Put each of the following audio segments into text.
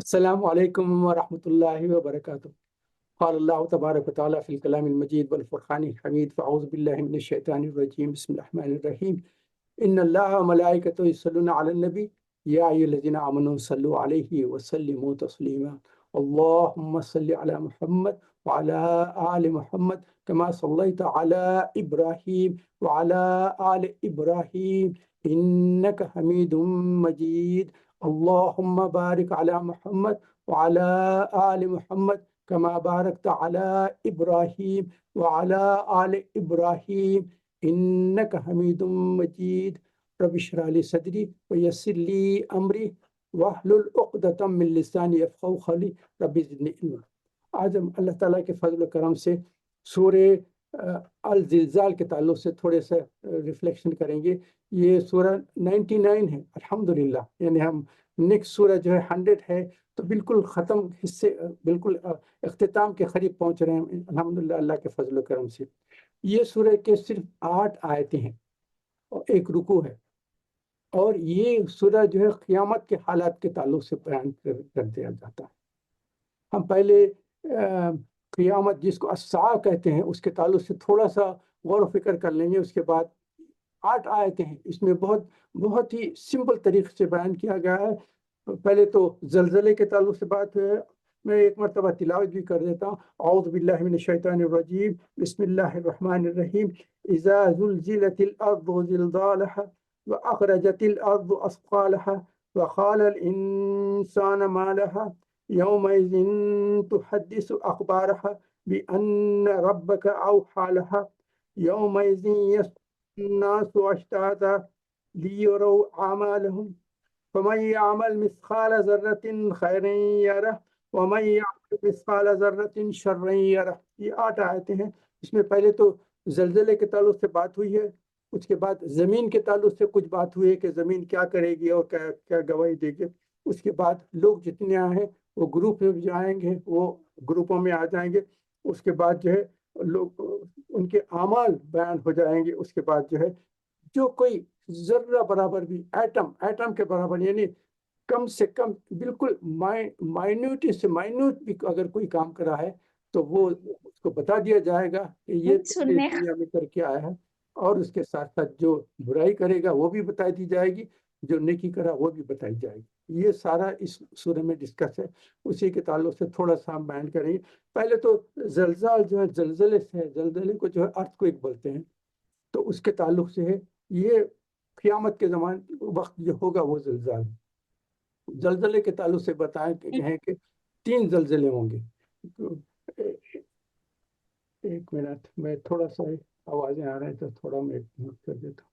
السلام عليكم ورحمة الله وبركاته. قال الله تبارك وتعالى في الكلام المجيد والفرقان الحميد، فأعوذ بالله من الشيطان الرجيم. بسم الله الرحمن الرحيم. إن الله وملائكته يصلون على النبي يا أيها الذين آمنوا صلوا عليه وسلموا تسليما. اللهم صل على محمد وعلى آل محمد كما صليت على إبراهيم وعلى آل إبراهيم إنك حميد مجيد. اللهم بارك على محمد وعلى آل محمد كما باركت على إبراهيم وعلى آل إبراهيم إنك حميد مجيد. رب اشرح لي صدري ويسر لي أمري واحلل عقدة من لساني يفقهوا قولي رب زدني علما. آج ہم اللہ تعالیٰ کے فضل و کرم سے سورہ الزلزال کے تعلق سے تھوڑے سے ریفلیکشن کریں گے. یہ سورہ 99 ہے الحمدللہ، یعنی ہم نیکسٹ سورہ جو ہے 100 ہے، تو بالکل ختم حصے، بالکل اختتام کے قریب پہنچ رہے ہیں الحمدللہ اللہ کے فضل و کرم سے. یہ سورہ کے صرف 8 آیتیں ہیں اور ایک رکوع ہے، اور یہ سورہ جو ہے قیامت کے حالات کے تعلق سے بیان کر دیا جاتا ہے. ہم پہلے قیامت جس کو الساعہ کہتے ہیں اس کے تعلق سے تھوڑا سا غور و فکر کر لیں گے. اس کے بعد 8 آیتیں ہیں، اس میں بہت ہی سمپل طریقے سے بیان کیا گیا ہے. پہلے تو زلزلے کے تعلق سے بات ہے، میں ایک مرتبہ تلاوت بھی کر دیتا ہوں. اعوذ باللہ من الشیطان الرجیم، بسم اللہ الرحمن الرحیم. اذا زلزلت الارض زلزالها واخرجت الارض اثقالها وقال الانسان ما لها يومئذ تحدث اخبارها بان ربك اوحى لها يومئذ يصدر الناس اشتاتا ليروا اعمالهم فمن يعمل مثقال ذرة خيرا يره ومن يعمل مثقال ذرة شرا يره. یہ 8 آیتیں ہیں. اس میں پہلے تو زلزلے کے تعلق سے بات ہوئی ہے، اس کے بعد زمین کے تعلق سے کچھ بات ہوئی ہے کہ زمین کیا کرے گی اور کیا گواہی دے گی. اس کے بعد لوگ جتنے ہیں وہ گروپ میں جائیں گے، وہ گروپوں میں آ جائیں گے. اس کے بعد جو ہے لوگ ان کے اعمال بیان ہو جائیں گے. اس کے بعد جو ہے جو کوئی ذرہ برابر بھی، ایٹم کے برابر، یعنی کم سے کم بالکل مائنیوٹ سے مائنیوٹ بھی اگر کوئی کام کرا ہے تو وہ اس کو بتا دیا جائے گا کہ یہ دنیا میں کر کے آیا ہے. اور اس کے ساتھ ساتھ جو برائی کرے گا وہ بھی بتائی دی جائے گی، جو نیکی کرا وہ بھی بتائی جائے گی. یہ سارا اس سورہ میں ڈسکس ہے. اسی کے تعلق سے تھوڑا سا ہم بیان کریں گے. پہلے تو زلزال جو ہے زلزلے سے، زلزلے کو جو ہے ارتھ کوئک بولتے ہیں، تو اس کے تعلق سے ہے یہ قیامت کے زمانے وقت جو ہوگا وہ زلزال. زلزلے کے تعلق سے بتائیں ہیں کہ 3 زلزلے ہوں گے. ایک منٹ، میں تھوڑا سا آوازیں آ رہے ہیں تو تھوڑا میں نوٹ کر دیتا ہوں.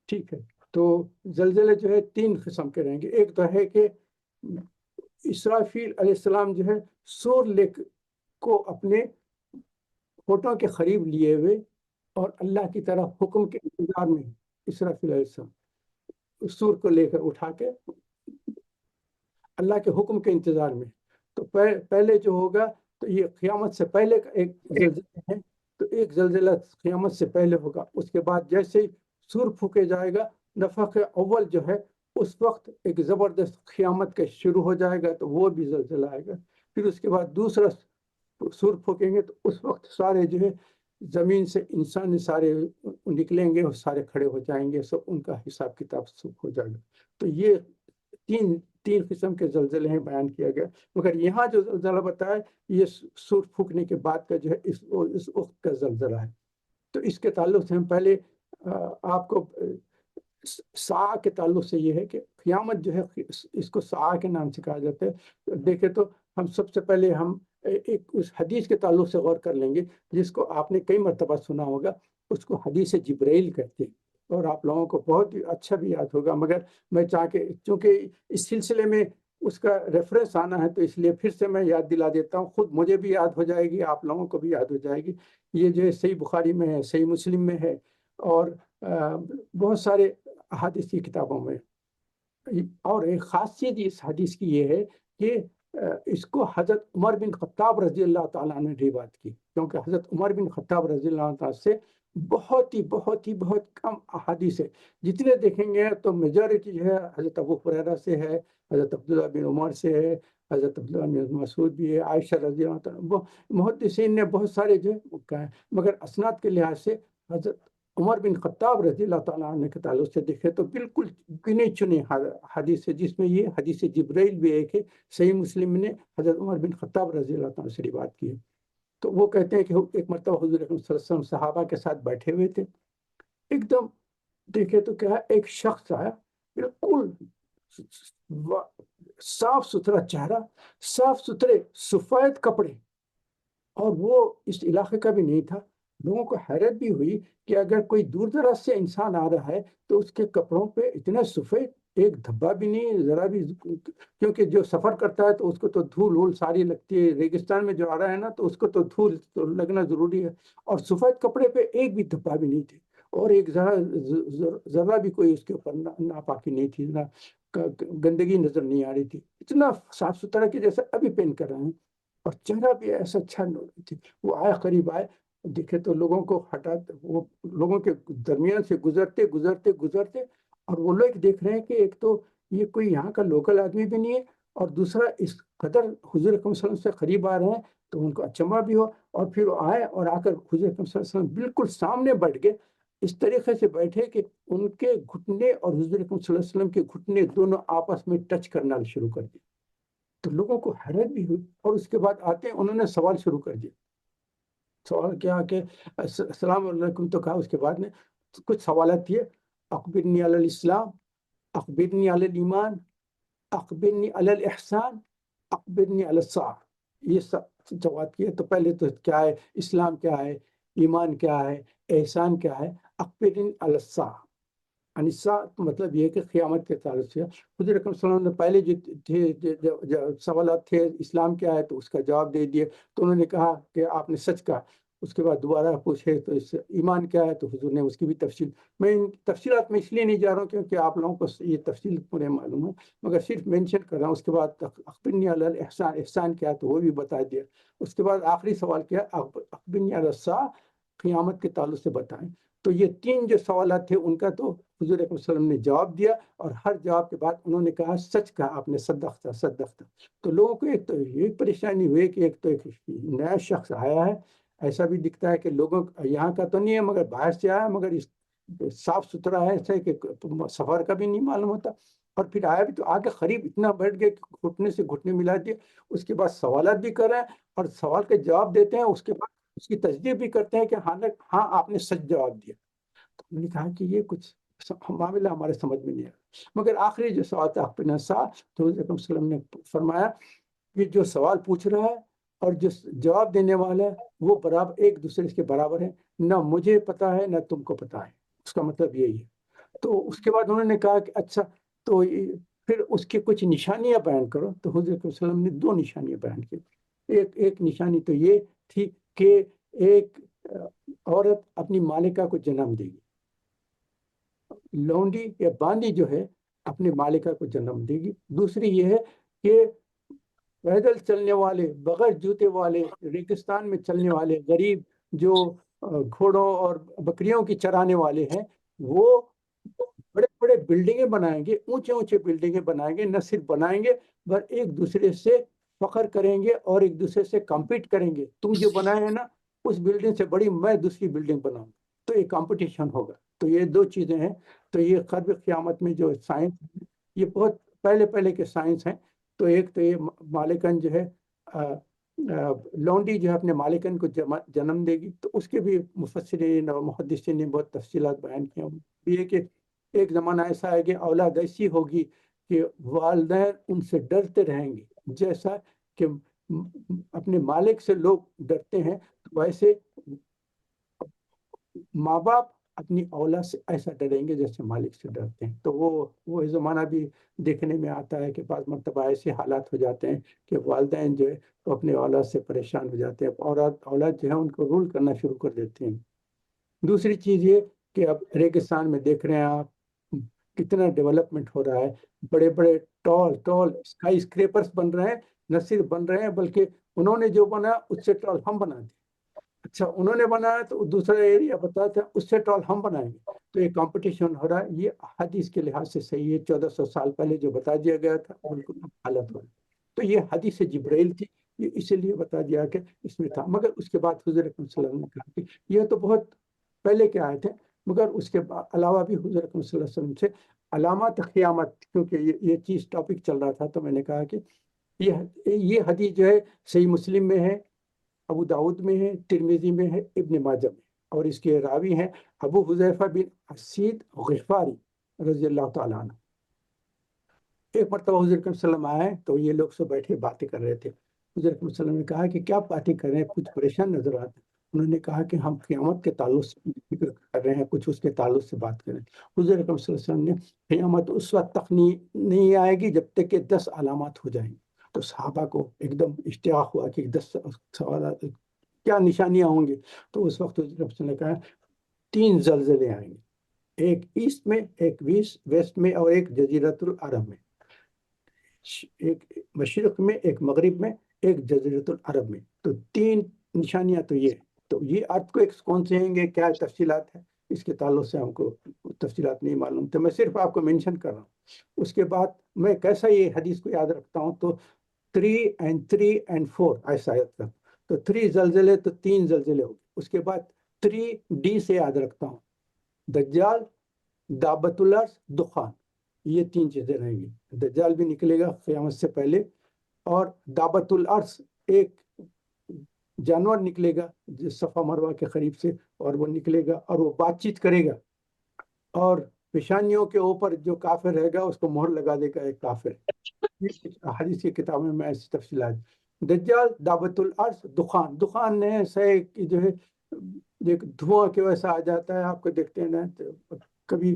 ٹھیک ہے، تو زلزلے جو ہے 3 قسم کے رہیں گے. ایک تو ہے کہ اسرافیل علیہ السلام جو ہے سور لے کو اپنے ہوٹوں کے قریب لیے ہوئے اور اللہ کی طرف حکم کے انتظار میں، اسرافیل علیہ السلام سور کو لے کر اٹھا کے اللہ کے حکم کے انتظار میں. تو پہلے جو ہوگا تو یہ قیامت سے پہلے کا ایک زلزلہ ہے، تو ایک زلزلہ قیامت سے پہلے ہوگا. اس کے بعد جیسے ہی سور پھونکے جائے گا، نفخ اول جو ہے اس وقت ایک زبردست قیامت کا شروع ہو جائے گا، تو وہ بھی زلزلہ آئے گا. پھر اس کے بعد دوسرا سور پھونکیں گے تو اس وقت سارے جو ہے زمین سے انسان سارے نکلیں گے اور سارے کھڑے ہو جائیں گے، سب ان کا حساب کتاب ہو جائے گا. تو یہ تین قسم کے زلزلے ہیں بیان کیا گیا. مگر یہاں جو زلزلہ بتایا یہ سور پھونکنے کے بعد کا جو ہے اس وقت کا زلزلہ ہے. تو اس کے تعلق سے ہم پہلے آپ کو ساعہ کے تعلق سے یہ ہے کہ قیامت جو ہے اس کو ساعہ کے نام سے کہا جاتا ہے. دیکھیں تو ہم سب سے پہلے ہم ایک اس حدیث کے تعلق سے غور کر لیں گے جس کو آپ نے کئی مرتبہ سنا ہوگا. اس کو حدیث جبرائیل کہتے ہیں اور آپ لوگوں کو بہت اچھا بھی یاد ہوگا. مگر میں چونکہ اس سلسلے میں اس کا ریفرنس آنا ہے تو اس لیے پھر سے میں یاد دلا دیتا ہوں. خود مجھے بھی یاد ہو جائے گی، آپ لوگوں کو بھی یاد ہو جائے گی. یہ جو ہے صحیح بخاری میں ہے، صحیح مسلم میں ہے اور بہت سارے احادیث کی کتابوں میں. اور ایک خاصیت اس حدیث کی یہ ہے کہ اس کو حضرت عمر بن خطاب رضی اللہ تعالیٰ نے روایت کی، کیونکہ حضرت عمر بن خطاب رضی اللہ تعالیٰ سے بہت کم احادیث ہے. جتنے دیکھیں گے تو میجورٹی جو ہے حضرت ابو ہریرہ سے ہے، حضرت عبداللہ بن عمر سے ہے، حضرت عبداللہ بن مسعود بھی ہے، عائشہ رضی اللہ عنہ. محدثین نے بہت سارے جو ہے کہا ہے، مگر اسناد کے لحاظ سے حضرت عمر بن خطاب رضی اللہ تعالیٰ عنہ کے تعلق سے دیکھے تو بالکل گنے چنے حدیث ہے، جس میں یہ حدیث جبرائیل بھی ایک ہے. صحیح مسلم نے حضرت عمر بن خطاب رضی اللہ تعالیٰ سے روایت کی ہے. تو وہ کہتے ہیں کہ ایک مرتبہ حضور اکرم صلی اللہ علیہ وسلم صحابہ کے ساتھ بیٹھے ہوئے تھے. ایک دم دیکھے تو کیا ایک شخص آیا، بالکل صاف ستھرا چہرہ، صاف ستھرے سفید کپڑے، اور وہ اس علاقے کا بھی نہیں تھا. لوگوں کو حیرت بھی ہوئی کہ اگر کوئی دور دراز سے انسان آ رہا ہے تو اس کے کپڑوں پہ اتنا سفید، ایک دھبا بھی نہیں ذرا بھی، کیونکہ جو سفر کرتا ہے تو اس کو تو دھول وول ساری لگتی ہے. ریگستان میں جو آ رہا ہے نا تو اس کو تو دھول تو لگنا ضروری ہے، اور سفید کپڑے پہ ایک بھی دھبا بھی نہیں تھے، اور ایک ذرا بھی کوئی اس کے اوپر ناپاکی نہیں تھی، نہ گندگی نظر نہیں آ رہی تھی. اتنا صاف ستھرا کہ جیسے ابھی پہن کر رہے ہیں، اور چہرہ بھی ایسا اچھا تھی. وہ آئے، قریب آئے، دیکھے تو لوگوں کو ہٹاتے، وہ لوگوں کے درمیان سے گزرتے، اور وہ لوگ دیکھ رہے ہیں کہ ایک تو یہ کوئی یہاں کا لوکل آدمی بھی نہیں ہے، اور دوسرا اس قدر حضور اکرم صلی اللہ علیہ وسلم سے قریب آ رہے ہیں تو ان کو اچنبھا بھی ہو. اور پھر وہ آئے اور آ کر حضور اکرم صلی اللہ علیہ وسلم بالکل سامنے بیٹھ گئے. اس طریقے سے بیٹھے کہ ان کے گھٹنے اور حضور اکرم صلی اللہ علیہ وسلم کے گھٹنے دونوں آپس میں ٹچ کرنا شروع کر دیے. تو لوگوں کو حیرت بھی ہوئی، اور اس کے بعد آتے انہوں نے سوال شروع کر دیا. سوال کیا کہ السلام علیکم تو کہا، اس کے بعد نے کچھ سوالات کیے. اخبرنی علی الاسلام، اخبرنی علی الایمان، اخبرنی علی الاحسان، اخبرنی علی الساعہ. یہ سب سوال کیے. تو پہلے تو کیا ہے اسلام، کیا ہے ایمان، کیا ہے احسان، کیا ہے اخبرنی علی الساعہ. انسا مطلب یہ ہے کہ قیامت کے تعلق سے حضور اکرم صلی اللہ علیہ وسلم نے پہلے جو تھے جو سوالات تھے، اسلام کیا ہے تو اس کا جواب دے دیے. تو انہوں نے کہا کہ آپ نے سچ کہا. اس کے بعد دوبارہ پوچھے تو اس ایمان کیا ہے تو حضور نے اس کی بھی تفصیل. میں ان تفصیلات میں اس لیے نہیں جا رہا ہوں کیونکہ آپ لوگوں کو یہ تفصیل پورے معلوم ہے، مگر صرف مینشن کر رہا ہوں. اس کے بعد اخبرنی علی الاحسان، احسان کیا ہے تو وہ بھی بتا دیا. اس کے بعد آخری سوال کیا، اخبرنی علی الساعہ، قیامت کے تعلق سے بتائیں. تو یہ تین جو سوالات تھے ان کا تو حضور اکرم صلی اللہ علیہ وسلم نے جواب دیا، اور ہر جواب کے بعد انہوں نے کہا سچ کہا آپ نے، صدقت صدقت. تو لوگوں کو ایک تو یہ پریشانی ہوئی کہ ایک تو ایک نیا شخص آیا ہے، ایسا بھی دکھتا ہے کہ لوگوں یہاں کا تو نہیں ہے مگر باہر سے آیا، مگر اس صاف ستھرا ہے ایسا کہ سفر کا بھی نہیں معلوم ہوتا. اور پھر آیا بھی تو آگے قریب اتنا بیٹھ گئے کہ گھٹنے سے گھٹنے ملا دیے. اس کے بعد سوالات بھی کر رہے ہیں اور سوال کے جواب دیتے ہیں، اس کے بعد اس کی تصدیق بھی کرتے ہیں کہ ہاں آپ نے سچ جواب دیا. تو انہوں نے کہا کہ یہ کچھ معاملہ ہمارے سمجھ میں نہیں آیا. مگر آخری جو سوال تھا اپنا سا، تو حضرت صلی اللہ علیہ وسلم نے فرمایا کہ جو سوال پوچھ رہا ہے اور جو جواب دینے والا ہے وہ برابر ایک دوسرے کے برابر ہیں، نہ مجھے پتا ہے نہ تم کو پتا ہے. اس کا مطلب یہی ہے. تو اس کے بعد انہوں نے کہا کہ اچھا تو پھر اس کی کچھ نشانیاں بیان کرو. تو حضرت صلی اللہ علیہ وسلم نے دو نشانیاں بیان کی. ایک نشانی تو یہ تھی کہ ایک عورت اپنی مالکہ کو جنم دے گی، لونڈی یا باندی جو ہے اپنے مالکہ کو جنم دے گی. دوسری یہ ہے کہ پیدل چلنے والے، بغیر جوتے والے، ریگستان میں چلنے والے غریب جو گھوڑوں اور بکریوں کی چرانے والے ہیں، وہ بڑے بڑے بلڈنگیں بنائیں گے، اونچے اونچے بلڈنگیں بنائیں گے. نہ صرف بنائیں گے بل ایک دوسرے سے فخر کریں گے اور ایک دوسرے سے کمپیٹ کریں گے. تم جو بنائے ہیں نا اس بلڈنگ سے بڑی میں دوسری بلڈنگ بناؤں. تو یہ کمپٹیشن ہوگا. تو یہ دو چیزیں ہیں. تو یہ قرب قیامت میں جو سائنس، یہ بہت پہلے کے سائنس ہیں. تو ایک تو یہ مالکن جو ہے لونڈی جو ہے اپنے مالکن کو جنم دے گی. تو اس کے بھی مفسرین اور محدثین نے بہت تفصیلات بیان کی ہیں. یہ کہ ایک زمانہ ایسا ہے کہ اولاد ایسی ہوگی کہ والدین ان سے ڈرتے رہیں گے، جیسا کہ اپنے مالک سے لوگ ڈرتے ہیں ویسے ماں باپ اپنی اولاد سے ایسا ڈریں گے جیسے مالک سے ڈرتے ہیں. تو وہ زمانہ بھی دیکھنے میں آتا ہے کہ بعض مرتبہ ایسے حالات ہو جاتے ہیں کہ والدین جو ہے وہ اپنے اولاد سے پریشان ہو جاتے ہیں، اولاد جو ہے ان کو رول کرنا شروع کر دیتے ہیں. دوسری چیز یہ کہ اب ریگستان میں دیکھ رہے ہیں آپ کتنا ڈیولپمنٹ ہو رہا ہے. بڑے بڑے ٹال اسکائی اسکریپرز بن رہے ہیں. نہ صرف بن رہے ہیں بلکہ انہوں نے جو بنا اس سے ٹال ہم بنا دیں. اچھا انہوں نے بنایا تو دوسرا ایریا بتاتے ہیں اس سے ٹال ہم بنائیں گے. تو یہ کمپٹیشن ہو رہا ہے. یہ حدیث کے لحاظ سے صحیح ہے. 1400 سال پہلے جو بتا دیا گیا تھا بالکل غلط ہو. تو یہ حدیث جبرائیل تھی. یہ اسی لیے بتا دیا کہ اس میں تھا. مگر اس کے بعد حضور اکرم صلی اللہ علیہ وسلم نے کہا کہ یہ تو بہت پہلے کے آئے تھے. مگر اس کے علاوہ بھی حضور اکرم صلی اللہ علیہ وسلم سے علامات قیامت، کیونکہ یہ چیز ٹاپک چل رہا تھا تو میں نے کہا کہ یہ حدیث جو ہے صحیح مسلم میں ہے، ابو داؤد میں ہے، ترمذی میں ہے، ابن ماجہ میں، اور اس کے راوی ہیں ابو حذیفہ بن اسید غفاری رضی اللہ تعالیٰ عنہ. ایک مرتبہ حضور اکرم صلی اللہ علیہ وسلم آئے تو یہ لوگ سب بیٹھے باتیں کر رہے تھے. حضور اکرم صلی اللہ علیہ وسلم نے کہا کہ کیا باتیں کر رہے ہیں، کچھ پریشان نظر آتے ہیں. انہوں نے کہا کہ ہم قیامت کے تعلق سے فکر کر رہے ہیں، کچھ اس کے تعلق سے بات کریں. حضور اکرم صلی اللہ علیہ وسلم نے قیامت اس وقت تک نہیں آئے گی جب تک کہ 10 علامات ہو جائیں گی. تو صحابہ کو ایک دم اشتیاق ہوا کہ 10 سوالات کیا نشانیاں ہوں گی. تو اس وقت حضور اکرم صلی اللہ علیہ وسلم نے کہا 3 زلزلے آئیں گے، ایک ایسٹ میں، ایک ویسٹ میں، اور ایک جزیرۃ العرب میں. ایک مشرق میں، ایک مغرب میں، ایک جزیرۃ العرب میں. تو 3 نشانیاں تو یہ. تو یہ ارتھ کو کون سے ہیں گے، کیا تفصیلات ہیں، اس کے تعلق سے ہم کو تفصیلات نہیں معلوم تھے. میں صرف آپ کو مینشن کر رہا ہوں. اس کے بعد میں کیسا یہ حدیث کو یاد رکھتا ہوں تو 3 and 3 and 4 ایسا یاد رکھتا ہوں. تو 3 زلزلے تو 3 زلزلے ہو گئے. اس کے بعد 3D سے یاد رکھتا ہوں، دجال، دابت الارض، دخان. یہ 3 چیزیں رہیں گی. دجال بھی نکلے گا قیامت سے پہلے، اور دابت الارض ایک جانور نکلے گا صفا مروہ کے قریب سے، اور وہ نکلے گا اور وہ بات چیت کرے گا، اور پیشانیوں کے اوپر جو کافر رہے گا اس کو مہر لگا دے گا ایک کافر. حدیث کی کتابوں میں ایسی تفصیلات. دجال، دعوت الارض، دخان. دخان نے سے جو ہے ایک دھواں کے ویسا آ جاتا ہے، آپ کو دیکھتے ہیں نا کبھی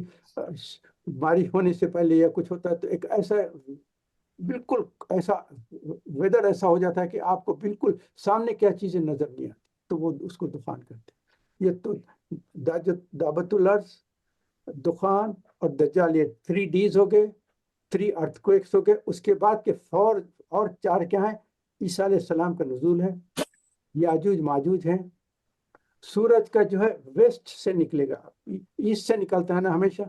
بارش ہونے سے پہلے یا کچھ ہوتا ہے تو ایک ایسا بالکل ایسا ویدر ایسا ہو جاتا ہے کہ آپ کو بالکل سامنے کیا چیزیں نظر نہیں آتی، تو وہ اس کو دخان کرتے ہیں. یہ تو دعوت الارض، دخان اور دجال، یہ 3Ds ہو گئے، 3 ارتھکویکس ہو گئے. اس کے بعد کے 4 اور 4 کیا ہیں؟ عیسیٰ علیہ السلام کا نزول ہے، یاجوج ماجوج ہیں. سورج کا جو ہے ویسٹ سے نکلے گا، ایسٹ سے نکلتا ہے نا ہمیشہ.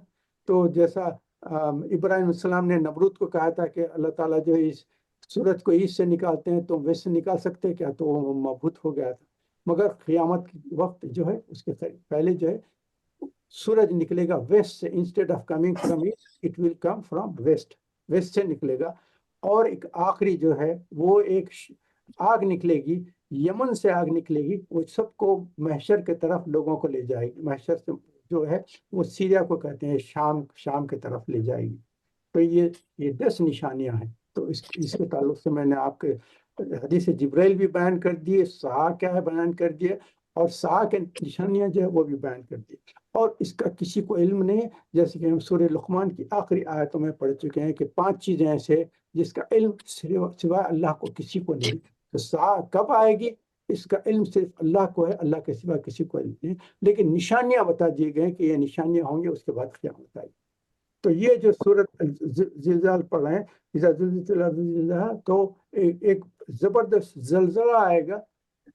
تو جیسا ابراہیم السلام نے نمرود کو کہا تھا کہ اللہ تعالیٰ جو ہے سورج کو ایسٹ سے نکالتے ہیں تو ویسٹ سے نکال سکتے کیا، تو وہ مبہوت ہو گیا تھا. مگر قیامت کے وقت جو ہے اس کے پہلے جو ہے سورج نکلے گا ویسٹ سے. Instead of coming from east it will come from west. West سے نکلے گا. اور ایک آخری جو ہے وہ ایک آگ نکلے گی، یمن سے آگ نکلے گی. وہ سب کو محشر کے طرف لوگوں کو لے جائے گی. محشر سے جو ہے وہ سیریا کو کہتے ہیں، شام کے طرف لے جائے گی. تو یہ 10 نشانیاں ہیں. تو اس کے تعلق سے میں نے آپ کے حدیث جبرائیل بھی بیان کر دیے، ساعہ کیا ہے بیان کر دیے، اور ساعہ کے نشانیاں جو ہے وہ بھی بیان کر دی. اور اس کا کسی کو علم نہیں ہے. جیسے کہ ہم سورہ لقمان کی آخری آیتوں میں پڑھ چکے ہیں کہ 5 چیزیں ایسے جس کا علم سوائے اللہ کو کسی کو نہیں. تو ساعہ کب آئے گی اس کا علم صرف اللہ کو ہے، اللہ کے سوا کسی کو علم نہیں. لیکن نشانیاں بتا دیے گئے کہ یہ نشانیاں ہوں گی، اس کے بعد قیامت آئے گی. تو یہ جو سورت زلزال پڑھ رہے ہیں، اذا زلزلت الارض زلزالها، تو ایک زبردست زلزلہ آئے گا.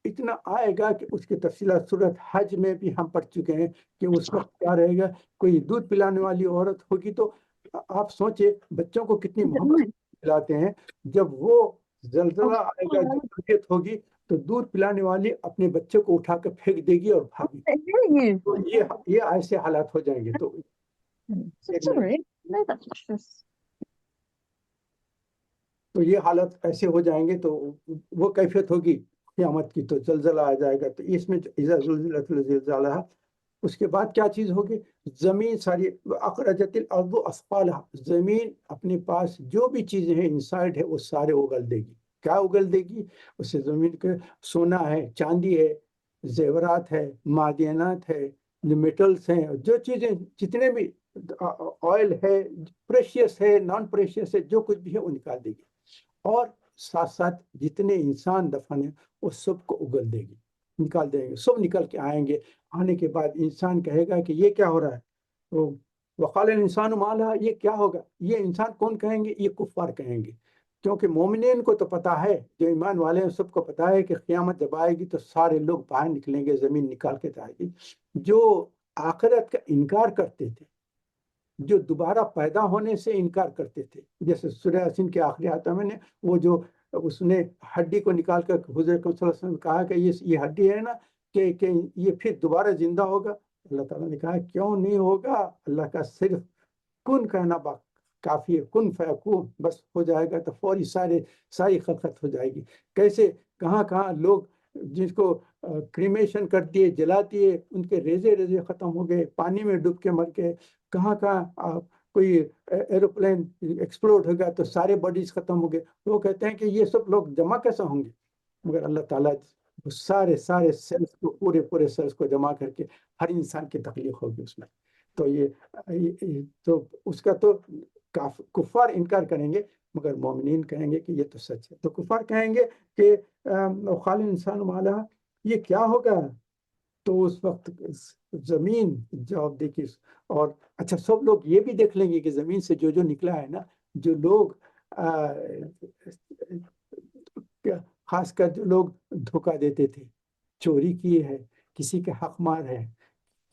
اتنا آئے گا کہ اس کی تفصیلات سورت حج میں بھی ہم پڑھ چکے ہیں کہ اس وقت کیا رہے گا. کوئی دودھ پلانے والی عورت ہوگی تو آپ سوچیں بچوں کو کتنی محبت پلاتے ہیں. جب وہ زلزلہ آئے گا، جب طبیعت ہوگی تو دودھ پلانے والی اپنے بچے کو اٹھا کر پھینک دے گی اور بھاگی. تو یہ ایسے حالات ہو جائیں گے. تو یہ حالت ایسے ہو جائیں گے تو وہ کیفیت ہوگی قیامت کی. تو زلزلہ آ جائے گا. تو اس میں اذا زلزلت زلزالها، اس کے بعد کیا چیز ہوگی؟ زمین ساری اخرجت الارض اثقالها، زمین اپنے پاس جو بھی چیزیں ہیں انسائڈ ہے وہ سارے اگل دے گی. کیا اگل دے گی؟ اس سے زمین کے سونا ہے، چاندی ہے، زیورات ہے، معدنیات ہے، جو میٹلز ہیں، جو چیزیں جتنے بھی آئل ہے، پریشیس ہے، نان پریشیس ہے، جو کچھ بھی ہے وہ نکال دے گی. اور ساتھ ساتھ جتنے انسان دفن ہیں وہ سب کو اگل دے گی، نکال دیں گے. سب نکل کے آئیں گے. آنے کے بعد انسان کہے گا کہ یہ کیا ہو رہا ہے؟ وقال الانسان ما لها، یہ کیا ہوگا؟ یہ انسان کون کہیں گے؟ یہ کفار کہیں گے. کیونکہ مومنین کو تو پتا ہے، جو ایمان والے ہیں سب کو پتا ہے کہ قیامت جب آئے گی تو سارے لوگ باہر نکلیں گے، زمین نکال کے جائے گی۔ جو آخرت کا انکار کرتے تھے، جو دوبارہ پیدا ہونے سے انکار کرتے تھے، جیسے سورہ یاسین کے آخری آیت میں نے وہ جو اس نے ہڈی کو نکال کر حضور اکرم صلی اللہ علیہ وسلم نے کہا کہ یہ ہڈی ہے نا کہ یہ پھر دوبارہ زندہ ہوگا، اللہ تعالیٰ نے کہا کیوں نہیں ہوگا، اللہ کا صرف کن کہنا کافی ہے، کن فیکون، بس ہو جائے گا تو فوری ساری خلقت ہو جائے گی۔ کیسے کہاں کہاں لوگ جس کو کریمیشن کر دیے، جلا دیے، ان کے ریزے ختم ہو گئے، پانی میں ڈوب کے مر گئے، کہاں کہاں کوئی ایروپلین ایکسپلوڈ ہو گیا تو سارے باڈیز ختم ہو گئے۔ وہ کہتے ہیں کہ یہ سب لوگ جمع کیسے ہوں گے؟ مگر اللہ تعالیٰ سارے سیلز کو، پورے سیلز کو جمع کر کے ہر انسان کی تخلیق ہوگی اس میں۔ تو تو اس کا تو کفار انکار کریں گے، مگر مومنین کہیں گے کہ یہ تو سچ ہے۔ تو کفار کہیں گے کہ خال انسان مالا، یہ کیا ہوگا؟ تو اس وقت زمین جواب دے گی، اور اچھا سب لوگ یہ بھی دیکھ لیں گے کہ زمین سے جو نکلا ہے نا، جو لوگ خاص کر جو لوگ دھوکہ دیتے تھے، چوری کی ہے، کسی کے حق مار ہے،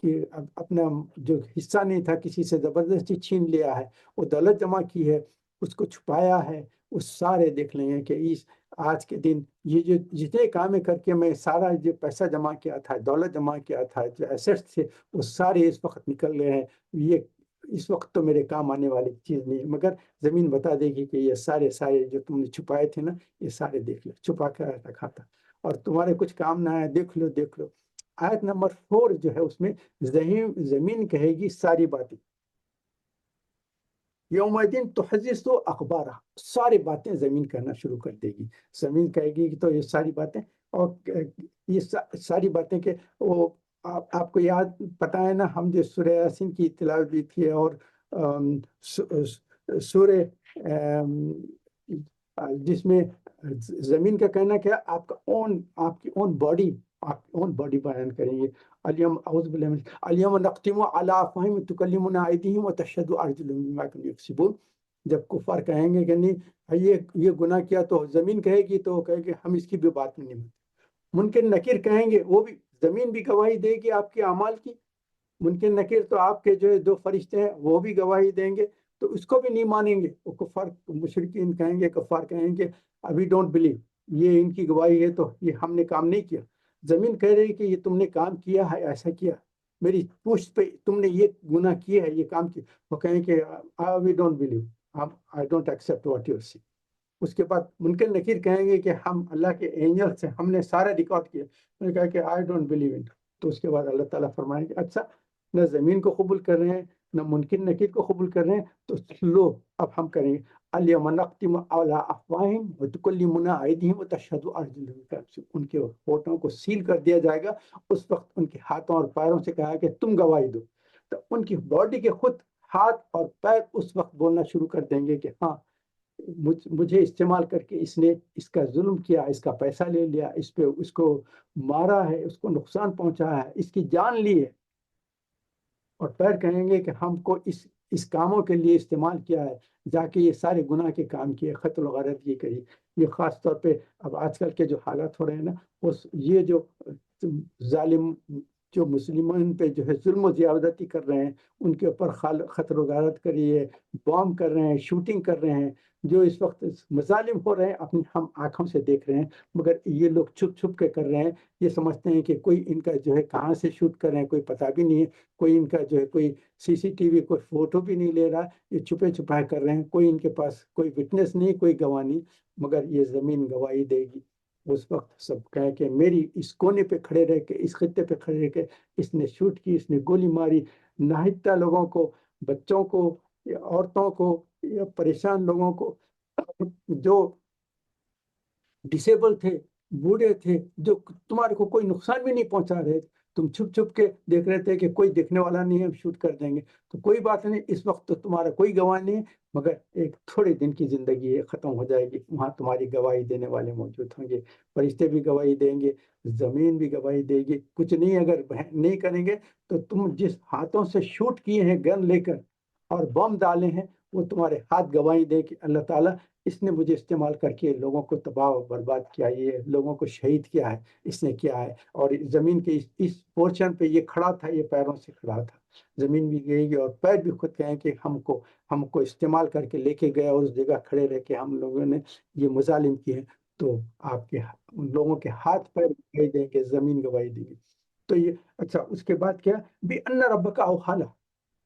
کہ اپنا جو حصہ نہیں تھا کسی سے زبردستی چھین لیا ہے، وہ دولت جمع کی ہے، اس کو چھپایا ہے، وہ سارے دیکھ لیں گے کہ آج کے دن یہ جو جتنے کام کر کے میں سارا جو پیسہ جمع کیا تھا، دولت جمع کیا تھا، جو ایسٹس تھے، وہ سارے اس وقت نکل گئے ہیں، یہ اس وقت تو میرے کام آنے والی چیز نہیں ہے۔ مگر زمین بتا دے گی کہ یہ سارے جو تم نے چھپائے تھے نا، یہ سارے دیکھ لو، چھپا کے رکھا تھا اور تمہارے کچھ کام نہ آیا، دیکھ لو۔ آیت نمبر 4 جو ہے اس میں زمین کہے گی ساری باتیں، یوم دن تحدث اخبارہ، ساری باتیں زمین کہنا شروع کر دے گی۔ زمین کہے گی کہ تو یہ ساری باتیں، اور یہ ساری باتیں کہ وہ آپ کو یاد پتہ ہے نا، ہم جو سورہ یاسین کی تلاوت بھی تھی، اور سورہ جس میں زمین کا کہنا کیا، آپ کی اون باڈی بیان کریں گے۔ اليوم اعوذ باللہ من اليوم نختم على افواہہم وتکلمنا ایدیہم وتشہد ارجلہم بما كانوا یکسبون۔ جب کفار کہیں گے کہ نہیں یہ گناہ کیا، تو زمین کہے گی، تو وہ کہے گی ہم اس کی بھی بات نہیں مانتے۔ منکر نکیر کہیں گے، وہ بھی زمین بھی گواہی دے گی آپ کے اعمال کی۔ منکر نکیر تو آپ کے جو 2 فرشتے ہیں وہ بھی گواہی دیں گے، تو اس کو بھی نہیں مانیں گے۔ وہ کفار مشرکین کہیں گے، کفار کہیں گے ابھی ڈونٹ بلیو، یہ ان کی گواہی ہے تو یہ ہم نے کام نہیں کیا۔ زمین کہہ رہی کہ یہ تم نے کام کیا ہے، ایسا کیا، میری پشت پہ تم نے یہ گناہ کیا ہے، یہ کام کیا۔ وہ کہیں کہ we don't believe, I don't accept what you see. اس کے بعد منکر نکیر کہیں گے کہ ہم اللہ کے اینجل سے ہم نے سارا ریکارڈ کیا۔ انہوں نے کہا کہ آئی ڈونٹ بلیو اٹ۔ تو اس کے بعد اللہ تعالیٰ فرمائیں گے اچھا، نہ زمین کو قبول کر رہے ہیں، نہ منکر نکیر کو قبول کر رہے ہیں، تو لو اب ہم کریں گے۔ الیوم نختم علی افواہہم وتکلمنا ایدیہم وتشہد ارجلہم بما كانوا یکسبون۔ ان کے ہونٹوں کو سیل کر دیا جائے گا، اس وقت ان کے ہاتھوں اور پیروں سے کہا کہ تم گواہی دو۔ تو ان کی باڈی کے خود ہاتھ اور پیر اس وقت بولنا شروع کر دیں گے کہ ہاں، مجھے استعمال کر کے اس نے اس کا ظلم کیا، اس کا پیسہ لے لیا، اس کو مارا ہے، اس کو نقصان پہنچایا ہے، اس کی جان لی ہے۔ اور پیر کہیں گے کہ ہم کو اس کاموں کے لیے استعمال کیا ہے، جا کے یہ سارے گناہ کے کام کیے، قتل و غارت یہ کری۔ یہ خاص طور پہ اب آج کل کے جو حالات ہو رہے ہیں نا، یہ جو ظالم جو مسلمان پہ جو ہے ظلم و زیادتی کر رہے ہیں، ان کے اوپر قتل و غارت کری ہے، بام کر رہے ہیں، شوٹنگ کر رہے ہیں، جو اس وقت مظالم ہو رہے ہیں اپنی ہم آنکھوں سے دیکھ رہے ہیں، مگر یہ لوگ چھپ چھپ کے کر رہے ہیں۔ یہ سمجھتے ہیں کہ کوئی ان کا جو ہے کہاں سے شوٹ کر رہے ہیں کوئی پتہ بھی نہیں ہے، کوئی ان کا جو ہے کوئی CCTV کوئی فوٹو بھی نہیں لے رہا، یہ چھپے چھپائے کر رہے ہیں، کوئی ان کے پاس کوئی وٹنس نہیں، کوئی گواہ نہیں۔ مگر یہ زمین گواہی دے گی، اس وقت سب کہیں کہ میری اس کونے پہ کھڑے رہ کے، اس خطے پہ کھڑے رہ کے اس نے شوٹ کی، اس نے گولی ماری، ناحقہ لوگوں کو، بچوں کو، یا عورتوں کو، یا پریشان لوگوں کو، جو ڈسیبل تھے، بوڑھے تھے، جو تمہارے کو کوئی نقصان بھی نہیں پہنچا رہے، تم چھپ چھپ کے دیکھ رہے تھے کہ کوئی دیکھنے والا نہیں ہے، ہم شوٹ کر دیں گے۔ تو کوئی بات نہیں، اس وقت تو تمہارا کوئی گواہ نہیں ہے، مگر ایک تھوڑے دن کی زندگی ہے، ختم ہو جائے گی، وہاں تمہاری گواہی دینے والے موجود ہوں گے، فرشتے بھی گواہی دیں گے، زمین بھی گواہی دے گی۔ کچھ نہیں اگر نہیں کریں گے تو تم جس ہاتھوں سے شوٹ کیے ہیں گن لے کر اور بم ڈالے ہیں، وہ تمہارے ہاتھ گواہی دے کہ اللہ تعالیٰ اس نے مجھے استعمال کر کے لوگوں کو تباہ و برباد کیا، یہ لوگوں کو شہید کیا ہے، اس نے کیا ہے۔ اور زمین کے اس پورشن پہ یہ کھڑا تھا، یہ پیروں سے کھڑا تھا، زمین بھی گئی گی اور پیر بھی خود کہیں کہ ہم کو استعمال کر کے لے کے گیا اور اس جگہ کھڑے رہ کے ہم لوگوں نے یہ مظالم کیے، تو آپ کے ان لوگوں کے ہاتھ پیر گواہی دیں گے، زمین گواہی دے گی۔ تو یہ اچھا، اس کے بعد کیا، بِأَنَّ رَبَّكَ أَوْحَىٰ لَهَا،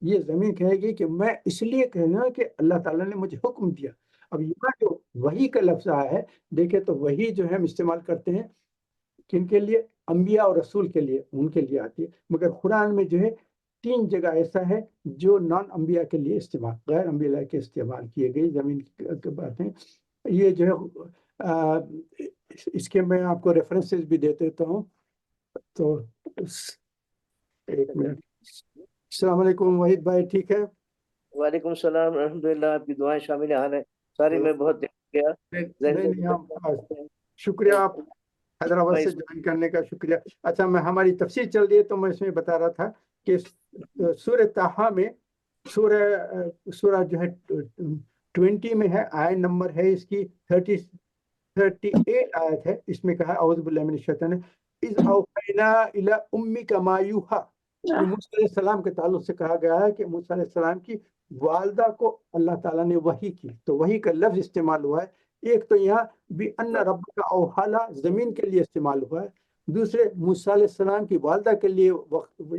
یہ زمین کہے گی کہ میں اس لیے کہنا کہ اللہ تعالیٰ نے مجھے حکم دیا۔ اب یہاں جو وحی کا لفظ آیا ہے، دیکھیں تو وحی جو ہے ہم استعمال کرتے ہیں کن کے لیے؟ انبیاء اور رسول کے لیے، ان کے لیے آتی ہے، مگر قرآن میں جو ہے 3 جگہ ایسا ہے جو نان انبیاء کے لیے استعمال، غیر انبیاء کے استعمال کیے گئی زمین کی باتیں۔ یہ جو ہے اس کے میں آپ کو ریفرنسز بھی دے دیتا ہوں، تو ایک منٹ۔ السلام علیکم وحید بھائی، ٹھیک ہے؟ وعلیکم السلام، الحمدللہ، آپ کی دعائیں شامل حال ہیں ساری، میں بہت گیا نہیں، شکریہ آپ حیدرآباد سے جوائن کرنے کا، شکریہ۔ اچھا، میں ہماری تفسیر چل رہی ہے تو میں اس میں بتا رہا تھا کہ سورہ طٰہٰ میں سورہ جو ہے 20 میں ہے، آیت نمبر ہے اس کی 38 آیت ہے، اس میں کہا اعوذ باللہ من الشیطان اذ اوحینا الی امک ما یوحی، یہ موسیٰ علیہ السلام کے تعلق سے کہا گیا ہے کہ موسیٰ علیہ السلام کی والدہ کو اللہ تعالیٰ نے وحی کی، تو وحی کا لفظ استعمال ہوا ہے۔ ایک تو یہاں بِأَنَّ رَبَّكَ أَوْحَىٰ لَهَا زمین کے لیے استعمال ہوا ہے، دوسرے موسیٰ علیہ السلام کی والدہ کے لیے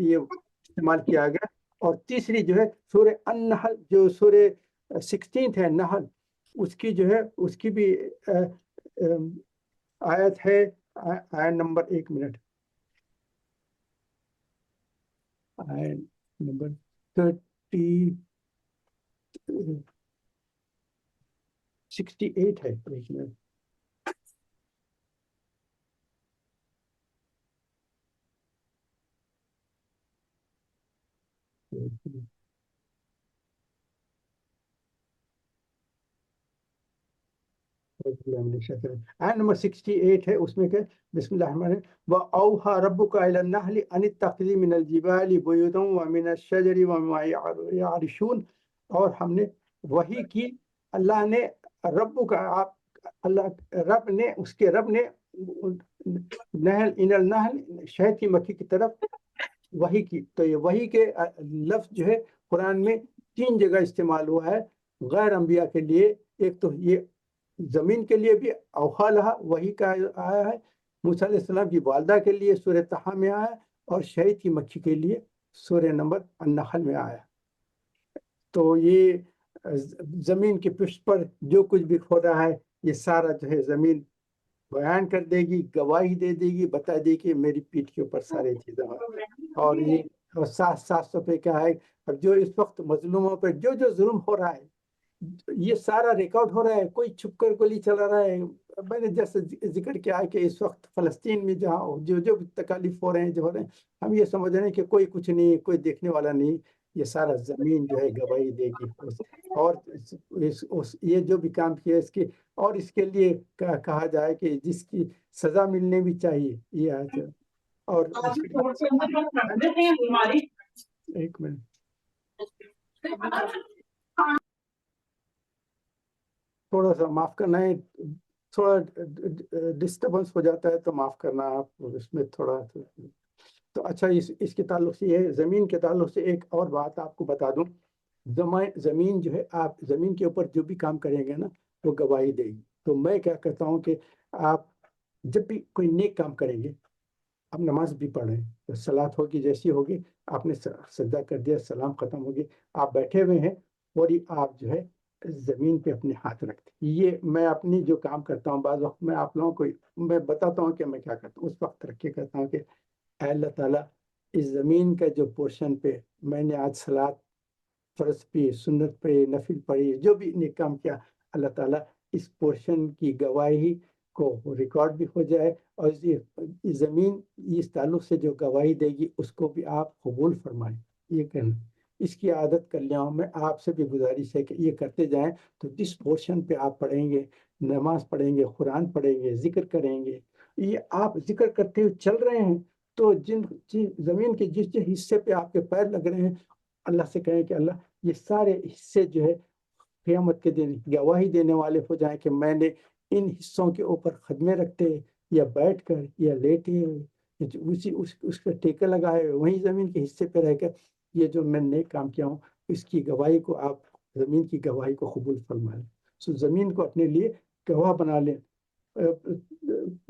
یہ استعمال کیا گیا، اور تیسری جو ہے سورہ النحل، جو سورہ 16 ہے نحل، اس کی جو ہے اس کی بھی آیت ہے، آیت نمبر 1 منٹ، آیت نمبر 68 ہے، ایک منٹ۔ آیت نمبر 68 ہے، اس میں کہ بسم اللہ الرحمن الرحیم وَأَوْحَىٰ رَبُّكَ إِلَى النَّحْلِ أَنِ اتَّخِذِي مِنَ الْجِبَالِ بُيُوتًا وَمِنَ الشَّجَرِ وَمِمَّا يَعْرِشُونَ، اور ہم نے وحی کی، اللہ نے رب کا، اللہ رب نے، اس کے رب نے نحل ان النحل شہد کی مکھی کی طرف وحی کی، تو یہ وحی کے لفظ جو ہے قرآن میں 3 جگہ استعمال ہوا ہے غیر انبیاء کے لیے۔ ایک تو یہ زمین کے لیے بھی اوحیٰ لہا وحی کا آیا ہے، موسیٰ علیہ السلام کی والدہ کے لیے سورہ طٰہٰ میں آیا ہے، اور شہد کی مکھی کے لیے سورہ نمبر النحل میں آیا۔ تو یہ زمین کے پشت پر جو کچھ بھی ہو رہا ہے، یہ سارا جو ہے زمین بیان کر دے گی، گواہی دے دے گی، بتا دے کہ میری پیٹھ کے اوپر سارے چیزیں ہیں۔ اور یہ ساتھ ساتھ پہ کیا ہے، اب جو اس وقت مظلوموں پہ جو ظلم ہو رہا ہے، یہ سارا ریکارڈ ہو رہا ہے، کوئی چھپ کر گولی چلا رہا ہے۔ میں نے جیسے ذکر کیا ہے کہ اس وقت فلسطین میں جہاں جو تکالیف ہو رہے ہیں، جو ہو رہے ہیں، ہم یہ سمجھ رہے ہیں کہ کوئی کچھ نہیں، کوئی دیکھنے والا نہیں، یہ سارا زمین جو ہے گواہی دے گی، اور یہ جو بھی کام کیا اس کی، اور اس کے لیے کہا جائے کہ جس کی سزا ملنے بھی چاہیے، یہ ہے۔ اور ایک منٹ، تھوڑا سا معاف کرنا ہے، تھوڑا ڈسٹربنس ہو جاتا ہے تو معاف کرنا آپ، اس میں تھوڑا تو اچھا، اس کے تعلق سے یہ زمین کے تعلق سے ایک اور بات آپ کو بتا دوں، زمین جو ہے، آپ زمین کے اوپر جو بھی کام کریں گے نا، وہ گواہی دے گی۔ تو میں کیا کہتا ہوں کہ آپ جب بھی کوئی نیک کام کریں گے، آپ نماز بھی پڑھیں، تو صلات ہوگی، جیسی ہوگی، آپ نے سجدہ کر دیا، سلام ختم ہوگی، آپ بیٹھے ہوئے ہیں، اور آپ جو ہے زمین پہ اپنے ہاتھ رکھتے ہیں۔ یہ میں اپنی جو کام کرتا ہوں، بعض وقت میں آپ لوگوں کو میں بتاتا ہوں کہ میں کیا کرتا ہوں، اس وقت رکھ کے کہتا ہوں کہ اے اللہ تعالیٰ، اس زمین کا جو پورشن پہ میں نے آج صلات فرض پہ، سنت پہ، نفل پڑھی، جو بھی نیک کام کیا، اللہ تعالیٰ اس پورشن کی گواہی کو ریکارڈ بھی ہو جائے، اور یہ زمین اس تعلق سے جو گواہی دے گی اس کو بھی آپ قبول فرمائیں۔ یہ کہنا، اس کی عادت کر لیا ہوں میں، آپ سے بھی گزارش ہے کہ یہ کرتے جائیں، تو جس پورشن پہ آپ پڑھیں گے، نماز پڑھیں گے، قرآن پڑھیں گے، ذکر کریں گے، یہ آپ ذکر کرتے ہوئے چل رہے ہیں، تو زمین کے جس حصے پہ آپ کے پیر لگ رہے ہیں، اللہ سے کہیں کہ اللہ یہ سارے حصے جو ہے قیامت کے دن گواہی دینے والے ہو جائیں کہ میں نے ان حصوں کے اوپر خدمے رکھتے یا بیٹھ کر یا لیٹے اس کا ٹیکہ لگائے وہیں زمین کے حصے پہ رہ کر یہ جو میں نیک کام کیا ہوں اس کی گواہی کو آپ زمین کی گواہی کو قبول فرمائیں. سو زمین کو اپنے لیے گواہ بنا لیں.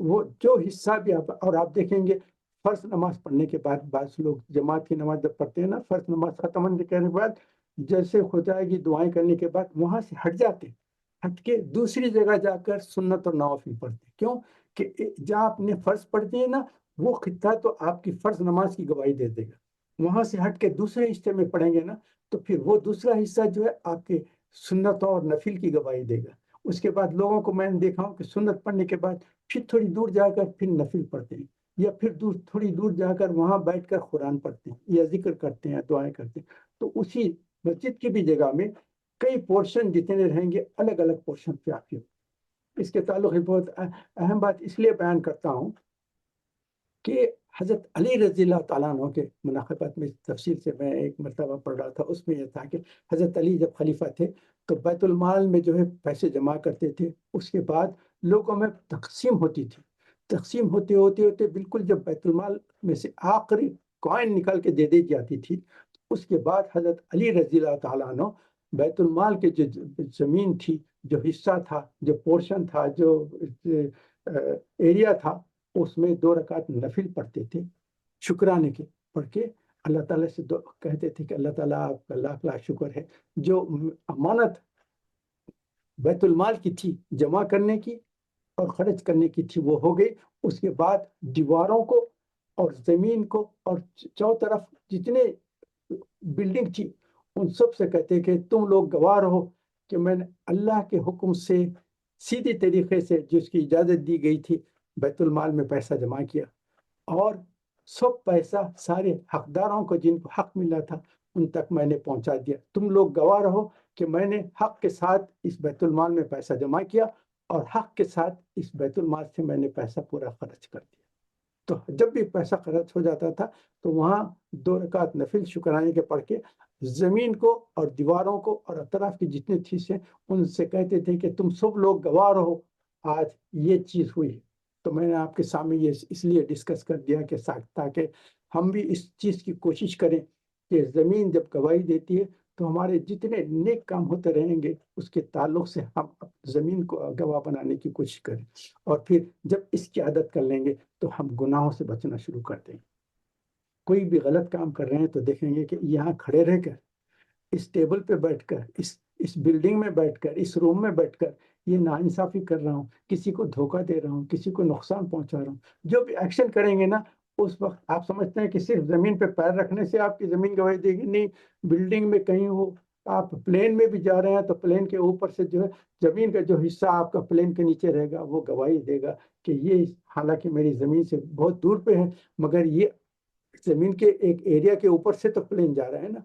وہ جو حصہ بھی اور آپ دیکھیں گے فرض نماز پڑھنے کے بعد بعض لوگ جماعت کی نماز جب پڑھتے ہیں نا فرض نماز ختم ہونے کے بعد جیسے ہو جائے گی دعائیں کرنے کے بعد وہاں سے ہٹ جاتے ہیں, ہٹ کے دوسری جگہ جا کر سنت اور نوافل پڑھتے ہیں. کیوں کہ جہاں آپ نے فرض پڑھتے ہیں نا وہ خطہ تو آپ کی فرض نماز کی گواہی دے دے گا. وہاں سے ہٹ کے دوسرے حصے میں پڑھیں گے نا تو پھر وہ دوسرا حصہ جو ہے آپ کے سنت اور نفل کی گواہی دے گا. اس کے بعد لوگوں کو میں نے دیکھا ہوں کہ سنت پڑھنے کے بعد پھر تھوڑی دور جا کر پھر نفل پڑھتے ہیں یا پھر تھوڑی دور جا کر وہاں بیٹھ کر قرآن پڑھتے ہیں یا ذکر کرتے ہیں دعائیں کرتے ہیں. تو اسی مسجد کی بھی جگہ میں کئی پورشن جتنے رہیں گے الگ الگ پورشن پہ آپ کی. اس کے تعلق بہت اہم بات اس لیے بیان کرتا ہوں کہ حضرت علی رضی اللہ تعالیٰ عنہ کے مناقبات میں تفصیل سے میں ایک مرتبہ پڑھ رہا تھا. اس میں یہ تھا کہ حضرت علی جب خلیفہ تھے تو بیت المال میں جو ہے پیسے جمع کرتے تھے. اس کے بعد لوگوں میں تقسیم ہوتی تھی. تقسیم ہوتے ہوتے ہوتے بالکل جب بیت المال میں سے آخری کوائن نکال کے دے دی جاتی تھی اس کے بعد حضرت علی رضی اللہ تعالیٰ عنہ بیت المال کے جو زمین تھی جو حصہ تھا جو پورشن تھا جو ایریا تھا اس میں 2 رکعت نفل پڑھتے تھے شکرانے کے پڑھ کے اللہ تعالیٰ سے کہتے تھے کہ اللہ تعالیٰ آپ کا لاکھ لاکھ شکر ہے جو امانت بیت المال کی تھی جمع کرنے کی اور خرچ کرنے کی تھی وہ ہو گئی. اس کے بعد دیواروں کو اور زمین کو اور چاروں طرف جتنے بلڈنگ تھی ان سب سے کہتے کہ تم لوگ گواہ رہو کہ میں نے اللہ کے حکم سے سیدھی طریقے سے جس کی اجازت دی گئی تھی بیت المال میں پیسہ جمع کیا اور سب پیسہ سارے حقداروں کو جن کو حق ملا تھا ان تک میں نے پہنچا دیا. تم لوگ گواہ رہو کہ میں نے حق کے ساتھ اس بیت المال میں پیسہ جمع کیا اور حق کے ساتھ اس بیت المال سے میں نے پیسہ پورا خرچ کر دیا. تو جب بھی پیسہ خرچ ہو جاتا تھا تو وہاں 2 رکعت نفل شکرانے کے پڑھ کے زمین کو اور دیواروں کو اور اطراف کی جتنے چیزیں ان سے کہتے تھے کہ تم سب لوگ گواہ رہو آج یہ چیز ہوئی. تو میں نے آپ کے سامنے یہ اس لیے ڈسکس کر دیا کہ تاکہ ہم بھی اس چیز کی کوشش کریں کہ زمین جب گواہی دیتی ہے تو ہمارے جتنے نیک کام ہوتے رہیں گے اس کے تعلق سے ہم زمین کو گواہ بنانے کی کوشش کریں. اور پھر جب اس کی عادت کر لیں گے تو ہم گناہوں سے بچنا شروع کر دیں گے. کوئی بھی غلط کام کر رہے ہیں تو دیکھیں گے کہ یہاں کھڑے رہ کر اس ٹیبل پہ بیٹھ کر اس بلڈنگ میں بیٹھ کر اس روم میں بیٹھ کر یہ ناانصافی کر رہا ہوں کسی کو دھوکہ دے رہا ہوں کسی کو نقصان پہنچا رہا ہوں. جو بھی ایکشن کریں گے نا اس وقت آپ سمجھتے ہیں کہ صرف زمین پہ پیر رکھنے سے آپ کی زمین گواہی دے گی. نہیں, بلڈنگ میں کہیں ہو آپ پلین میں بھی جا رہے ہیں تو پلین کے اوپر سے جو ہے زمین کا جو حصہ آپ کا پلین کے نیچے رہے گا وہ گواہی دے گا کہ یہ حالانکہ میری زمین سے بہت دور پہ ہے مگر یہ زمین کے ایک ایریا کے اوپر سے تو پلین جا رہا ہے نا.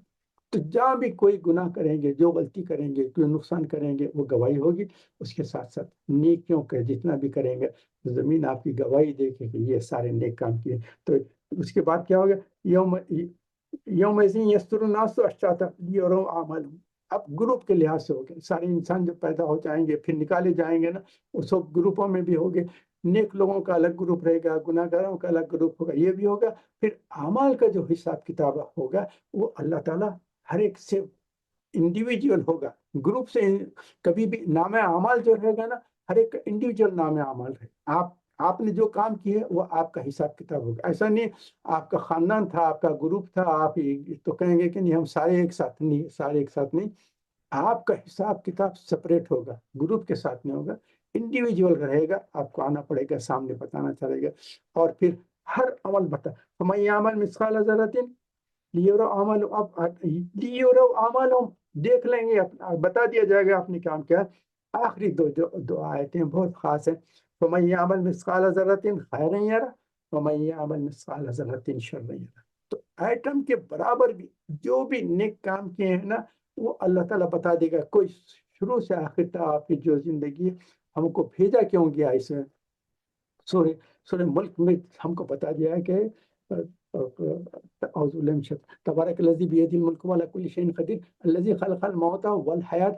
تو جہاں بھی کوئی گناہ کریں گے جو غلطی کریں گے کوئی نقصان کریں گے وہ گواہی ہوگی. اس کے ساتھ ساتھ نیکیوں کا جتنا بھی کریں گے زمین آپ کی گواہی دے کہ یہ سارے نیک کام کیے. تو اس کے بعد کیا ہوگا یوم یستر الناس اشتاتا لیروا اعمالهم. اب گروپ کے لحاظ سے ہوگے سارے انسان جو پیدا ہو جائیں گے پھر نکالے جائیں گے نا وہ سب گروپوں میں بھی ہوگے. نیک لوگوں کا الگ گروپ رہے گا گناہ گاروں کا الگ گروپ ہوگا. یہ بھی ہوگا پھر اعمال کا جو حساب کتاب ہوگا وہ اللہ تعالیٰ ہر ایک سے انڈیویجول ہوگا گروپ سے. کبھی بھی نام اعمال جو رہے گا نا ہر ایک انڈیویجول نام اعمال رہے. آپ نے جو کام کیے وہ آپ کا حساب کتاب ہوگا. ایسا نہیں آپ کا خاندان تھا آپ کا گروپ تھا آپ تو کہیں گے کہ نہیں ہم سارے ایک ساتھ نہیں. سارے ایک ساتھ نہیں, آپ کا حساب کتاب سپریٹ ہوگا گروپ کے ساتھ نہیں ہوگا. انڈیویجول رہے گا آپ کو آنا پڑے گا سامنے بتانا چلے گا اور پھر ہر عمل بتا فَمَن يَعْمَلْ مِثْقَالَ ذَرَّةٍ لیوروا اعمالهم دیکھ لیں گے بتا دیا جائے گا اپنے کام کیا. آخری دو آیتیں بہت خاص ہیں. فَمَن يَعْمَلْ مِثْقَالَ ذَرَّةٍ خَيْرًا يَرَهُ وَمَن يَعْمَلْ مِثْقَالَ ذَرَّةٍ شَرًّا يَرَهُ. تو ایٹم کے برابر بھی جو بھی نیک کام کیے ہیں نا وہ اللہ تعالیٰ بتا دے گا. کوئی شروع سے آخر تک آپ کی جو زندگی ہم کو بھیجا کیوں گیا اس سورہ ملک میں ہم کو بتا دیا ہے کہ تبارک الذی بیدہ الملک وعلی کل شیء قدیر الذی خلق الموت والحیاة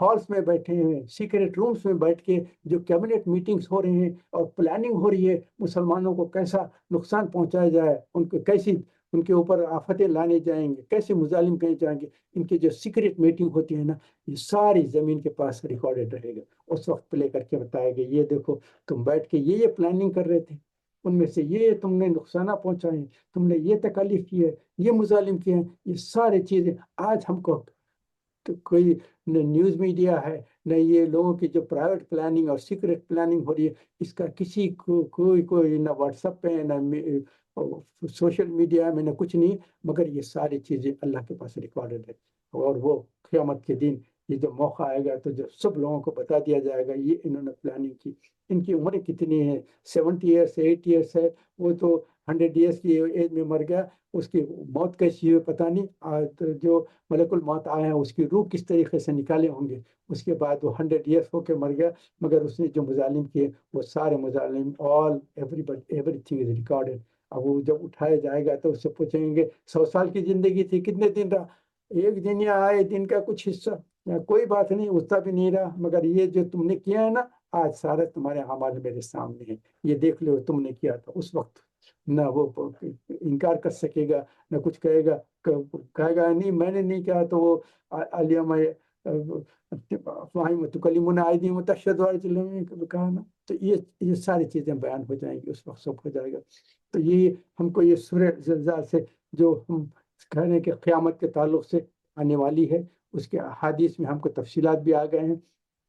ہالس میں بیٹھے ہیں، سیکریٹ رومس میں بیٹھ کے جو کیبنٹ میٹنگز ہو رہے ہیں اور پلاننگ ہو رہی ہے مسلمانوں کو کیسا نقصان پہنچایا جائے، ان کو کیسی ان کے اوپر آفتیں لانے جائیں گے، کیسے مظالم کہے جائیں گے، ان کی جو سیکریٹ میٹنگ ہوتی ہے نا، یہ ساری زمین کے پاس ریکارڈڈ رہے گا، اس وقت پلے کر کے بتائے گا یہ دیکھو تم بیٹھ کے یہ پلاننگ کر رہے تھے، ان میں سے یہ تم نے نقصانات پہنچائے ہیں، تم نے یہ تکالیف کی ہے، یہ مظالم کیے ہیں، یہ ساری چیزیں آج ہم کو تو کوئی نہ نیوز میڈیا ہے نہ یہ لوگوں کی جو پرائیویٹ پلاننگ اور سیکریٹ پلاننگ ہو رہی ہے، اس کا کسی کو کوئی نہ واٹس ایپ پہ نہ سوشل میڈیا میں نہ کچھ نہیں، مگر یہ ساری چیزیں اللہ کے پاس ریکارڈڈ ہے، اور وہ قیامت کے دن یہ جو موقع آئے گا تو جو سب لوگوں کو بتا دیا جائے گا یہ انہوں نے پلاننگ کی، ان کی عمریں کتنی ہیں، 70 ایئرس 8 ایئرس ہے، وہ تو 100 ایئرس کی ایج میں مر گیا، اس کی موت کیسی ہوئی پتہ نہیں، تو جو ملک الموت آئے ہیں اس کی روح کس طریقے سے نکالے ہوں گے، اس کے بعد وہ 100 ایئرس ہو کے مر گیا، مگر اس نے جو مظالم کیے وہ سارے مظالم ایوری تھنگ از ریکارڈڈ۔ اب وہ جب اٹھایا جائے گا تو اس سے پوچھیں گے 100 سال کی زندگی تھی کتنے دن رہا، ایک دن یا آئے دن کا کچھ حصہ، یا کوئی بات نہیں اتنا بھی نہیں رہا، مگر یہ جو تم نے کیا ہے نا آج سارے تمہارے اعمال میرے سامنے ہیں، یہ دیکھ لو تم نے کیا تھا اس وقت، نہ وہ انکار کر سکے گا نہ کچھ کہے گا، کہے گا نہیں میں نے نہیں کہا تو وہ علیہ تکلمون ایدیہم وتشہد ارجلہم کہا نا، تو یہ ساری چیزیں بیان ہو جائیں گی، اس وقت سب ہو جائے گا۔ تو یہ ہم کو یہ سورہ زلزال سے جو ہم کہہ رہے ہیں کہ قیامت کے تعلق سے آنے والی ہے، اس کے احادیث میں ہم کو تفصیلات بھی آ گئے ہیں،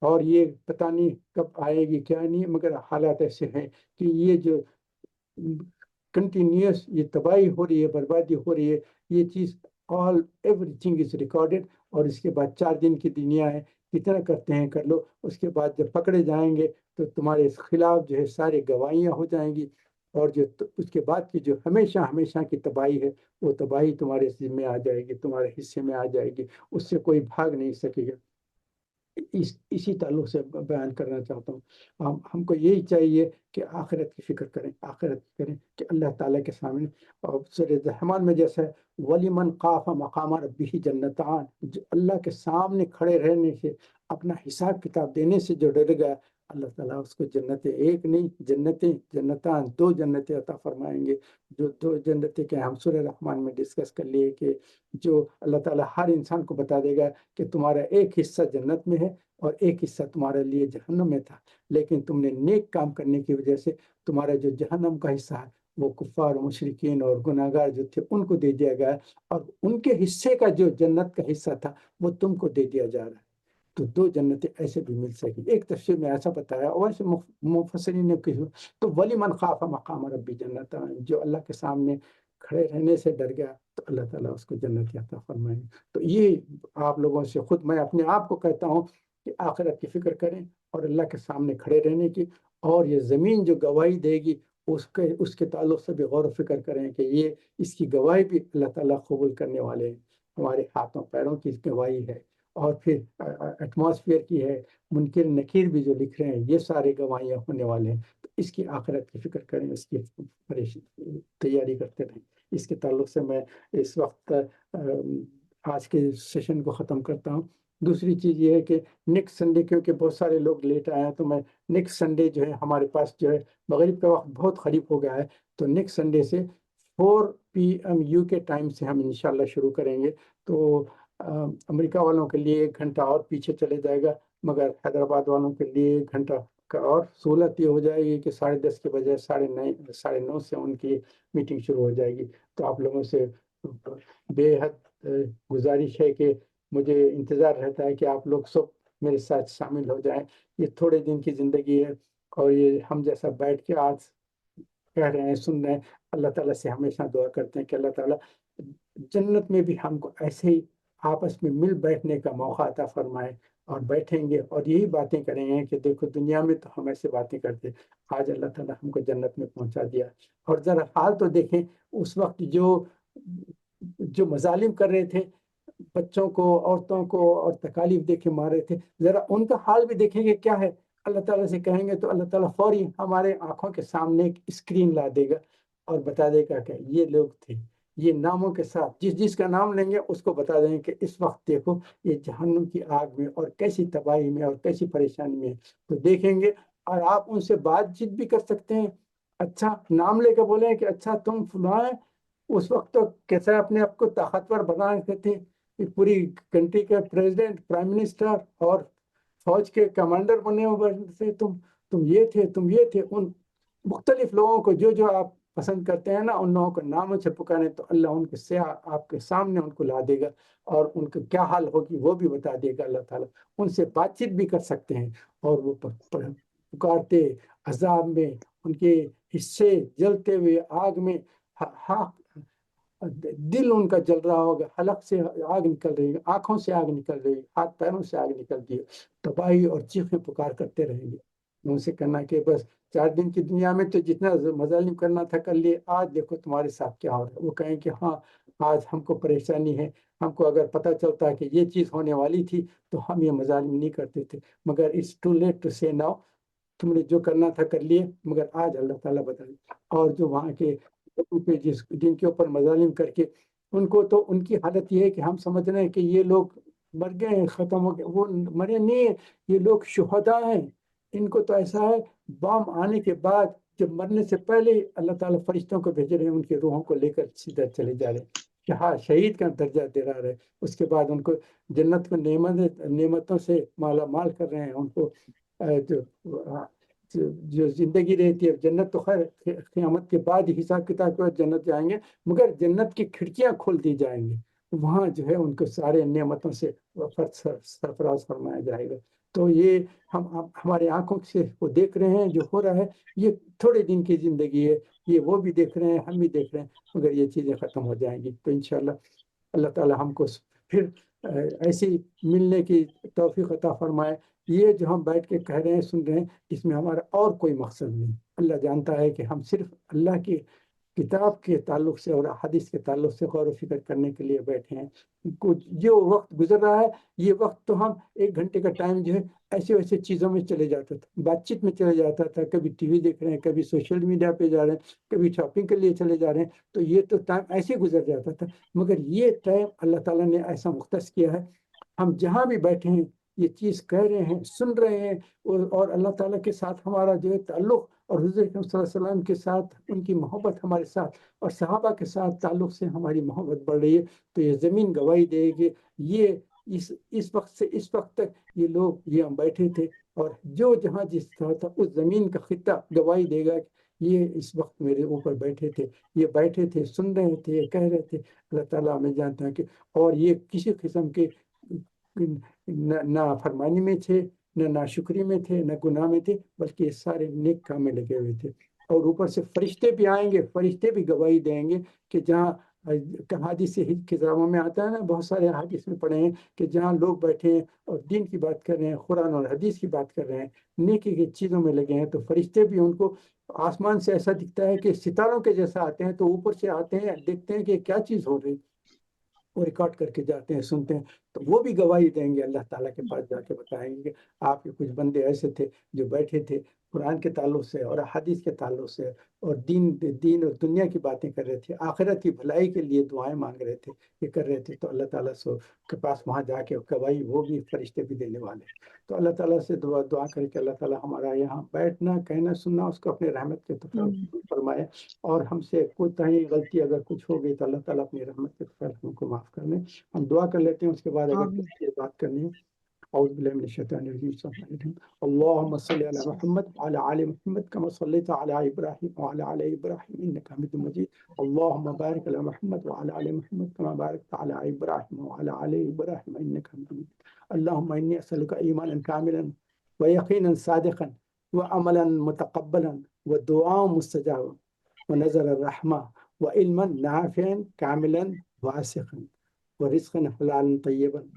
اور یہ پتہ نہیں کب آئے گی کیا نہیں، مگر حالات ایسے ہیں کہ یہ جو کنٹینیوس یہ تباہی ہو رہی ہے، بربادی ہو رہی ہے، یہ چیز ایوری تھنگ از ریکارڈڈ، اور اس کے بعد 4 دن کی دنیا ہے، کتنا کرتے ہیں کر لو، اس کے بعد جب پکڑے جائیں گے تو تمہارے خلاف جو ہے ساری گواہیاں ہو جائیں گی، اور جو اس کے بعد کی جو ہمیشہ ہمیشہ کی تباہی ہے وہ تباہی تمہارے ذمے آ جائے گی، تمہارے حصے میں آ جائے گی، اس سے کوئی بھاگ نہیں سکے گا۔ اسی تعلق سے بیان کرنا چاہتا ہوں، ہم کو یہی چاہیے کہ آخرت کی فکر کریں، آخرت کریں کہ اللہ تعالیٰ کے سامنے، اور سورہ رحمان میں جیسا ہے وَلِمَنْ خَافَ مَقَامَ رَبِّهِ جَنَّتَانِ، جو اللہ کے سامنے کھڑے رہنے سے، اپنا حساب کتاب دینے سے جو ڈر گیا، اللہ تعالیٰ اس کو جنتیں، ایک نہیں جنتان 2 جنتیں عطا فرمائیں گے، جو 2 جنتیں کہ ہم سورہ رحمان میں ڈسکس کر لیے کہ جو اللہ تعالیٰ ہر انسان کو بتا دے گا کہ تمہارا ایک حصہ جنت میں ہے اور ایک حصہ تمہارے لیے جہنم میں تھا، لیکن تم نے نیک کام کرنے کی وجہ سے تمہارا جو جہنم کا حصہ ہے وہ کفار و مشرکین اور گناہ گار جو تھے ان کو دے دیا گیا ہے، اور ان کے حصے کا جو جنت کا حصہ تھا وہ تم کو دے دیا جا رہا ہے، تو 2 جنتیں ایسے بھی مل سکیں۔ ایک تفسیر میں ایسا بتایا، اور ایسے مفسرین نے کہا تو وَلِمَنْ خَافَ مَقَامَ رَبِّهِ جَنَّتَانِ، جو اللہ کے سامنے کھڑے رہنے سے ڈر گیا تو اللہ تعالیٰ اس کو جنت عطا فرمائیں گے۔ تو یہ آپ لوگوں سے خود میں اپنے آپ کو کہتا ہوں کہ آخرت کی فکر کریں اور اللہ کے سامنے کھڑے رہنے کی، اور یہ زمین جو گواہی دے گی اس کے تعلق سے بھی غور و فکر کریں کہ یہ اس کی گواہی بھی اللہ تعالیٰ قبول کرنے والے ہیں، ہمارے ہاتھوں پیروں کی گواہی ہے، اور پھر ایٹماسفیئر کی ہے، منکر نکیر بھی جو لکھ رہے ہیں، یہ سارے گواہیاں ہونے والے ہیں، تو اس کی آخرت کی فکر کریں، اس کی تیاری کرتے رہیں۔ اس کے تعلق سے میں اس وقت آج کے سیشن کو ختم کرتا ہوں۔ دوسری چیز یہ ہے کہ نیکسٹ سنڈے، کیونکہ بہت سارے لوگ لیٹ آئے ہیں، تو میں نیکسٹ سنڈے جو ہے ہمارے پاس جو ہے مغرب کا وقت بہت قریب ہو گیا ہے، تو نیکسٹ سنڈے سے 4 PM UK ٹائم سے ہم انشاءاللہ شروع کریں گے، تو امریکہ والوں کے لیے 1 گھنٹہ اور پیچھے چلے جائے گا، مگر حیدرآباد والوں کے لیے 1 گھنٹہ کا اور سہولت یہ ہو جائے گی کہ 10:30 کے بجائے 9:30 سے ان کی میٹنگ شروع ہو جائے گی۔ تو آپ لوگوں سے بے حد گزارش ہے کہ مجھے انتظار رہتا ہے کہ آپ لوگ سب میرے ساتھ شامل ہو جائیں، یہ تھوڑے دن کی زندگی ہے، اور یہ ہم جیسا بیٹھ کے آج کہہ رہے ہیں سن رہے ہیں، اللہ تعالیٰ سے ہمیشہ دعا کرتے ہیں کہ اللہ تعالیٰ جنت میں بھی ہم کو ایسے ہی آپس میں مل بیٹھنے کا موقع عطا فرمائے، اور بیٹھیں گے اور یہی باتیں کریں گے کہ دیکھو دنیا میں تو ہم ایسے باتیں کرتے، آج اللہ تعالیٰ ہم کو جنت میں پہنچا دیا، اور ذرا حال تو دیکھیں اس وقت جو مظالم کر رہے تھے بچوں کو، عورتوں کو، اور تکالیف دے کے مار رہے تھے، ذرا ان کا حال بھی دیکھیں گے کیا ہے، اللہ تعالیٰ سے کہیں گے تو اللہ تعالیٰ فوری ہمارے آنکھوں کے سامنے ایک اسکرین لا دے گا اور بتا دے گا کہ یہ لوگ تھے، یہ ناموں کے ساتھ جس کا نام لیں گے اس کو بتا دیں گے کہ اس وقت دیکھو یہ جہنم کی آگ میں اور کیسی تباہی میں اور کیسی پریشانی میں ہے، تو دیکھیں گے۔ اور آپ ان سے بات چیت بھی کر سکتے ہیں، اچھا نام لے کے بولیں کہ اچھا تم فلاں ہیں۔ اس وقت تو کیسا اپنے آپ کو طاقتور بنا رہے تھے کہ پوری کنٹری کے پریزیڈنٹ، پرائم منسٹر اور فوج کے کمانڈر بنے ہوئے تھے، تم یہ تھے، تم یہ تھے۔ ان مختلف لوگوں کو جو آپ پسند کرتے ہیں نا، ان لوگوں کو ناموں سے پکاریں تو اللہ ان کے سے آپ کے سامنے ان کو لا دے گا، اور ان کا کیا حال ہوگی وہ بھی بتا دے گا اللہ تعالیٰ۔ ان سے بات چیت بھی کر سکتے ہیں، اور وہ پکارتے عذاب میں، ان کے حصے جلتے ہوئے آگ میں، دل ان کا جل رہا ہوگا، حلق سے آگ نکل رہی ہے، آنکھوں سے آگ نکل رہی ہے، ہاتھ پیروں سے آگ نکل رہی ہے، تباہی اور چیخیں پکار کرتے رہیں گے۔ ان سے کہنا کہ بس 4 دن کی دنیا میں تو جتنا مظالم کرنا تھا کر لیے، آج دیکھو تمہارے ساتھ کیا ہو رہا ہے۔ وہ کہیں کہ ہاں آج ہم کو پریشانی ہے، ہم کو اگر پتہ چلتا کہ یہ چیز ہونے والی تھی تو ہم یہ مظالم نہیں کرتے تھے، مگر اٹس ٹو لیٹ ٹو سے ناؤ، تم نے جو کرنا تھا کر لیے، مگر آج اللہ تعالیٰ بتائے۔ اور جو وہاں کے پہ جن کے اوپر مظالم کر کے، ان کو تو ان کی حالت یہ ہے کہ ہم سمجھ رہے ہیں کہ یہ لوگ مر گئے ہیں، ختم ہو گئے، وہ مرے نہیں ہیں، یہ لوگ شہداء ہیں۔ ان کو تو ایسا ہے، بام آنے کے بعد جب مرنے سے پہلے اللہ تعالیٰ فرشتوں کو بھیج رہے ہیں، ان کی روحوں کو لے کر سیدھا چلے جا رہے ہیں، ہاں شہید کا درجہ دے رہا ہے۔ اس کے بعد ان کو جنت کو نعمتوں سے مالا مال کر رہے ہیں، ان کو جو زندگی رہتی ہے جنت، تو خیر قیامت کے بعد ہی حساب کتاب کے بعد جنت جائیں گے، مگر جنت کی کھڑکیاں کھول دی جائیں گی، وہاں جو ہے ان کو سارے نعمتوں سے سرفراز فرمایا جائے گا۔ تو یہ ہمارے آنکھوں سے وہ دیکھ رہے ہیں جو ہو رہا ہے، یہ تھوڑے دن کی زندگی ہے، یہ وہ بھی دیکھ رہے ہیں، ہم بھی دیکھ رہے ہیں، مگر یہ چیزیں ختم ہو جائیں گی۔ تو انشاءاللہ اللہ تعالیٰ ہم کو پھر ایسی ملنے کی توفیق عطا فرمائے۔ یہ جو ہم بیٹھ کے کہہ رہے ہیں، سن رہے ہیں، اس میں ہمارا اور کوئی مقصد نہیں۔ اللہ جانتا ہے کہ ہم صرف اللہ کی کتاب کے تعلق سے اور حدیث کے تعلق سے غور و فکر کرنے کے لیے بیٹھے ہیں۔ جو وقت گزر رہا ہے، یہ وقت تو ہم 1 گھنٹے کا ٹائم جو ہے ایسے ویسے چیزوں میں چلے جاتا تھا، بات چیت میں چلے جاتا تھا، کبھی ٹی وی دیکھ رہے ہیں، کبھی سوشل میڈیا پہ جا رہے ہیں، کبھی شاپنگ کے لیے چلے جا رہے ہیں، تو یہ تو ٹائم ایسے گزر جاتا تھا۔ مگر یہ ٹائم اللہ تعالیٰ نے ایسا مختص کیا ہے، ہم جہاں بھی بیٹھے ہیں یہ چیز کہہ رہے ہیں، سن رہے ہیں، اور اللہ تعالیٰ کے ساتھ ہمارا جو ہے تعلق، اور حضور اکرم صلی اللہ علیہ وسلم کے ساتھ ان کی محبت ہمارے ساتھ، اور صحابہ کے ساتھ تعلق سے ہماری محبت بڑھ رہی ہے، تو یہ زمین گواہی دے گی۔ یہ اس وقت سے اس وقت تک یہ لوگ یہ ہم بیٹھے تھے، اور جو جہاں جس طرح تھا اس زمین کا خطہ گواہی دے گا کہ یہ اس وقت میرے اوپر بیٹھے تھے، یہ بیٹھے تھے، سن رہے تھے، یہ کہہ رہے تھے۔ اللہ تعالیٰ ہمیں جانتا ہے کہ، اور یہ کسی قسم کے نہ فرمانی میں تھے، نہ ناشکری میں تھے، نہ گناہ میں تھے، بلکہ یہ سارے نیک کام میں لگے ہوئے تھے۔ اور اوپر سے فرشتے بھی آئیں گے، فرشتے بھی گواہی دیں گے کہ جہاں حدیث کی کتابوں میں آتا ہے نا، بہت سارے حدیث میں پڑھے ہیں کہ جہاں لوگ بیٹھے ہیں اور دین کی بات کر رہے ہیں، قرآن اور حدیث کی بات کر رہے ہیں، نیکی کی چیزوں میں لگے ہیں، تو فرشتے بھی ان کو آسمان سے ایسا دکھتا ہے کہ ستاروں کے جیسا آتے ہیں، تو اوپر سے آتے ہیں، دیکھتے ہیں کہ کیا چیز ہو رہی، وہ ریکارڈ کر کے جاتے ہیں، سنتے ہیں، تو وہ بھی گواہی دیں گے، اللہ تعالیٰ کے پاس جا کے بتائیں گے کہ آپ کے کچھ بندے ایسے تھے جو بیٹھے تھے قرآن کے تعلق سے اور حدیث کے تعلق سے، اور دین اور دنیا کی باتیں کر رہے تھے، آخرت کی بھلائی کے لیے دعائیں مانگ رہے تھے، یہ کر رہے تھے، تو اللہ تعالیٰ کے پاس وہاں جا کے گواہی وہ بھی فرشتے بھی دینے والے ہیں۔ تو اللہ تعالیٰ سے دعا کر کے اللہ تعالیٰ ہمارا یہاں بیٹھنا، کہنا، سننا اس کو اپنے رحمت کے توفیق فرمائے، اور ہم سے کوئی غلطی اگر کچھ ہو گئی تو اللہ تعالیٰ اپنی رحمت کے توفیق ہم کو معاف کر لیں۔ ہم دعا کر لیتے ہیں، اس کے بعد اگر کوئی بات کرنی ہے۔ اعوذ باللہ من الشیطان الرجیم، بسم اللہ الرحمن الرحیم، اللهم صل على محمد وعلى آل محمد كما صليت على إبراهيم وعلى آل إبراهيم إنك حميد مجيد، اللهم بارك على محمد وعلى آل محمد كما باركت على إبراهيم وعلى آل إبراهيم إنك حميد مجيد، اللهم إني أسألك إيمانا كاملا ويقينا صادقا وعملا متقبلا ودعاء مستجابا ونظر الرحمة وعلما نافعا كاملا واسعا ورزقا حلالا طيبا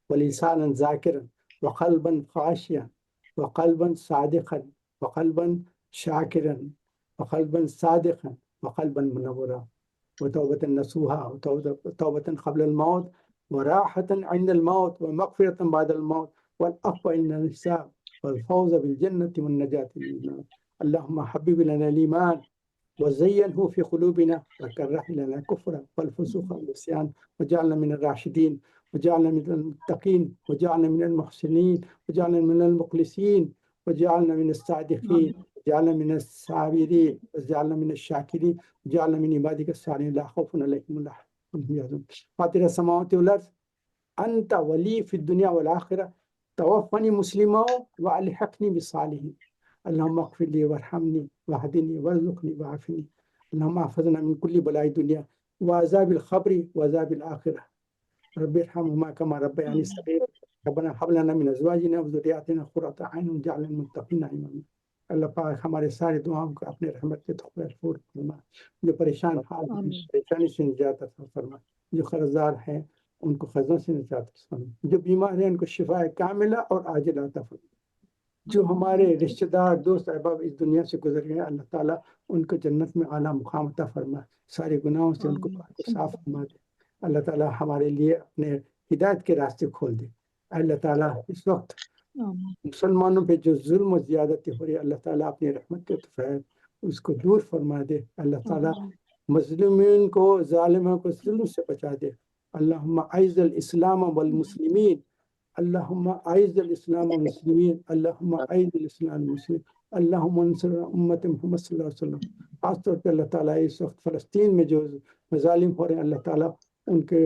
ولسانا ذاكرا وقلبا خاشعا وقلبا صادقا وقلبا شاكرا وقلبا صادقا وقلبا منورا وتوبة نصوحا وتوبة قبل الموت وراحة عند الموت ومغفرة بعد الموت والعفو عند الحساب والفوز بالجنة والنجاة من النار، اللهم حبب لنا الإيمان وزينه في قلوبنا وكره إلينا الكفر والفسوق والعصيان وجعلنا من الراشدين وجعلنا من المتقين وجعلنا من المحسنين وجعلنا من المخلصين وجعلنا من الصادقين وجعلنا من الصابرين وجعلنا من الشاكرين وجعلنا من عبادك الصالحين لا خوف عليهم ولا هم يحزنون. فاطر السماوات والأرض أنت ولي في الدنيا والآخرة توفني مسلما وألحقني بالصالحين. اللهم اغفر لي وارحمني واهدني وارزقني وعافني. اللهم احفظنا من كل بلاء الدنيا وعذاب القبر وعذاب الآخرة. رب ارحمهما كما ربياني صغيرا. ربنا هب لنا من ازواجنا وذرياتنا قرة اعین واجعلنا للمتقین اماما. اللہ پاک ہمارے سارے دعاؤں کو اپنے رحمت کے تحفے فرما فرما. جو پریشان حال ہیں پریشانی سے نجات عطا فرما. جو قرضدار ہیں ان کو قرضوں سے نجات عطا فرما. جو بیمار ہیں ان کو شفا کاملہ اور عاجلہ عطا فرما. جو ہمارے رشتہ دار دوست احباب اس دنیا سے گزر گئے اللہ تعالیٰ ان کو جنت میں اعلیٰ مقام عطا فرما. سارے گناہوں سے ان کو پاک و صاف فرما دے. اللہ تعالیٰ ہمارے لیے اپنے ہدایت کے راستے کھول دے. اللہ تعالیٰ اس وقت مسلمانوں پہ جو ظلم و زیادتی ہو رہی ہے اللہ تعالیٰ اپنی رحمت کے تفیض اس کو دور فرما دے. اللہ تعالیٰ مظلومین کو ظالموں کو ظلم سے بچا دے. اللہم اعز الاسلام والمسلمین. اللہم اعز الاسلام والمسلمین. اللہم اعز الاسلام والمسلمین. اللہم انصر امت محمد صلی اللہ علیہ وسلم. خاص طور پہ اللہ تعالیٰ اس وقت فلسطین میں جو مظالم ہو رہے ہیں اللہ تعالیٰ ان کے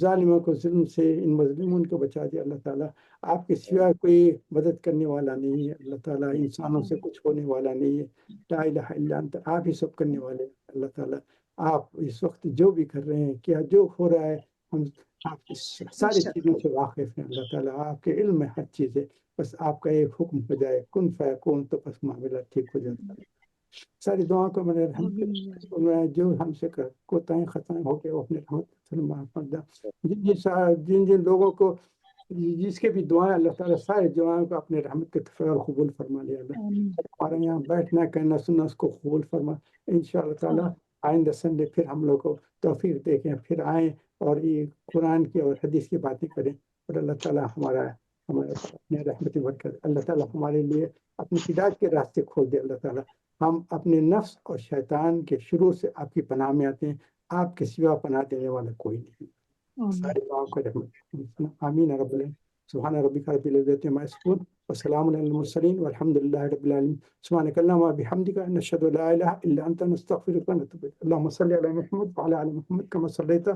ظالموں کو ظلم سے ان مظلوموں کو بچا دیا. اللہ تعالیٰ آپ کے سوا کوئی مدد کرنے والا نہیں ہے. اللہ تعالیٰ انسانوں سے کچھ ہونے والا نہیں ہے. لا الہ الا انت. آپ ہی سب کرنے والے ہیں. اللہ تعالیٰ آپ اس وقت جو بھی کر رہے ہیں کیا جو ہو رہا ہے ہم آپ کی ساری چیزوں سے واقف ہیں. اللہ تعالیٰ آپ کے علم میں ہر چیز ہے. بس آپ کا ایک حکم ہو جائے کن فیکون تو بس معاملہ ٹھیک ہو جاتا ہے. ساری دعاؤں کو میرے رحمت جو ہم سے کوتاہیں خطائیں ہو گئے وہ اپنے رحمت سے معاف کر دیں. جن لوگوں کو جس کے بھی دعائیں اللہ تعالیٰ سارے دعاؤں کو اپنے رحمت کے تفیض قبول فرما لیا. اللہ ہمارے یہاں بیٹھنا کہنا سننا اس کو قبول فرما. انشاءاللہ تعالیٰ آئندہ سنڈے پھر ہم لوگ کو توفیق دے کے پھر آئیں اور یہ قرآن کی اور حدیث کی باتیں کریں. اور اللہ تعالیٰ ہمارے اپنے رحمت برکت اللہ تعالیٰ ہمارے لیے اپنی ہدایت کے راستے کھول دے. اللہ تعالیٰ ہم اپنے نفس اور شیطان کے شروع سے آپ کی پناہ میں آتے ہیں. آپ کے سوا پناہ دینے والا کوئی نہیں. سارے دعاؤں کو رحمت آمین رب العالمین. سبحان ربک رب العزۃ عما یصفون وسلام علی المرسلین والحمد للہ رب العالمین. سبحانک اللہم وبحمدک نشہد ان لا الہ الا انت نستغفرک ونتوب الیک. اللہم صل علی محمد وعلی آل محمد کما صلیت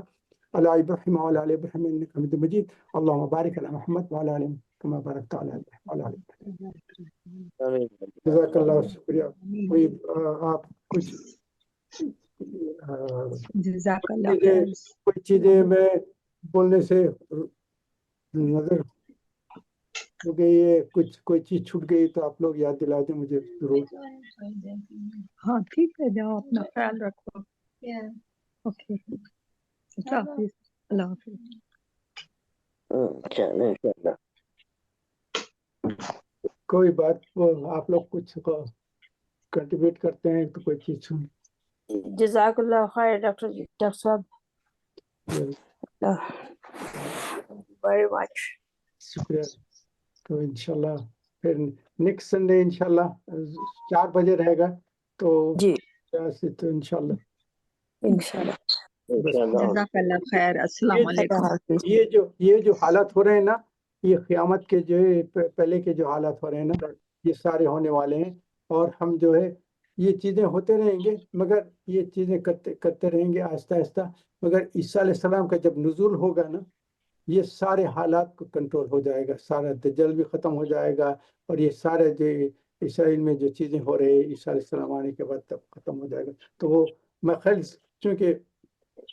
علی ابراہیم وعلی آل ابراہیم انک حمید مجید. اللہم بارک علی محمد وعلی آل محمد کما بارکت علی ابراہیم وعلی آل ابراہیم. جزاک اللہ. شکریہ. کوئی آپ کچھ جزاک اللہ خیر. کوئی چیزیں میں بولنے سے نظر ہو گئی ہے کچھ کوئی چیز چھوٹ گئی تو آپ لوگ یاد دلا دیں مجھے ضرور. ہاں ٹھیک ہے جاؤ اپنا خیال رکھو. اوکے اللہ حافظ. اللہ حافظ. کوئی بات آپ لوگ کچھ کنٹریبیوٹ کرتے ہیں تو کوئی چیز سن. جزاک اللہ خیر ڈاکٹر صاحب. ویری مچ شکریہ. تو انشاءاللہ پھر نیکسٹ سنڈے انشاءاللہ 4 بجے رہے گا تو جی تو انشاءاللہ جزاک اللہ خیر. السلام علیکم. یہ جو حالات ہو رہے ہیں نا یہ قیامت کے جو پہلے کے جو حالات ہو رہے ہیں نا یہ سارے ہونے والے ہیں. اور ہم جو ہے یہ چیزیں ہوتے رہیں گے مگر یہ چیزیں کرتے رہیں گے آہستہ آہستہ. مگر عیسیٰ علیہ السلام کا جب نزول ہوگا نا یہ سارے حالات کو کنٹرول ہو جائے گا. سارا دجل بھی ختم ہو جائے گا اور یہ سارے جو اسرائیل میں جو چیزیں ہو رہی ہیں عیسیٰ علیہ السلام آنے کے بعد تب ختم ہو جائے گا. تو وہ میں خیال چونکہ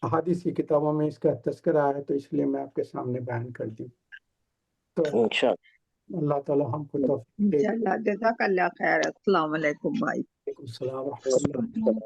احادیث کی کتابوں میں اس کا تذکرہ ہے تو اس لیے میں آپ کے سامنے بیان کر دوں. تو اللہ تعالیٰ ہم کو توفیق دے. جزاک اللہ خیر. السلام علیکم بھائی. وعلیکم السلام ورحمۃ اللہ.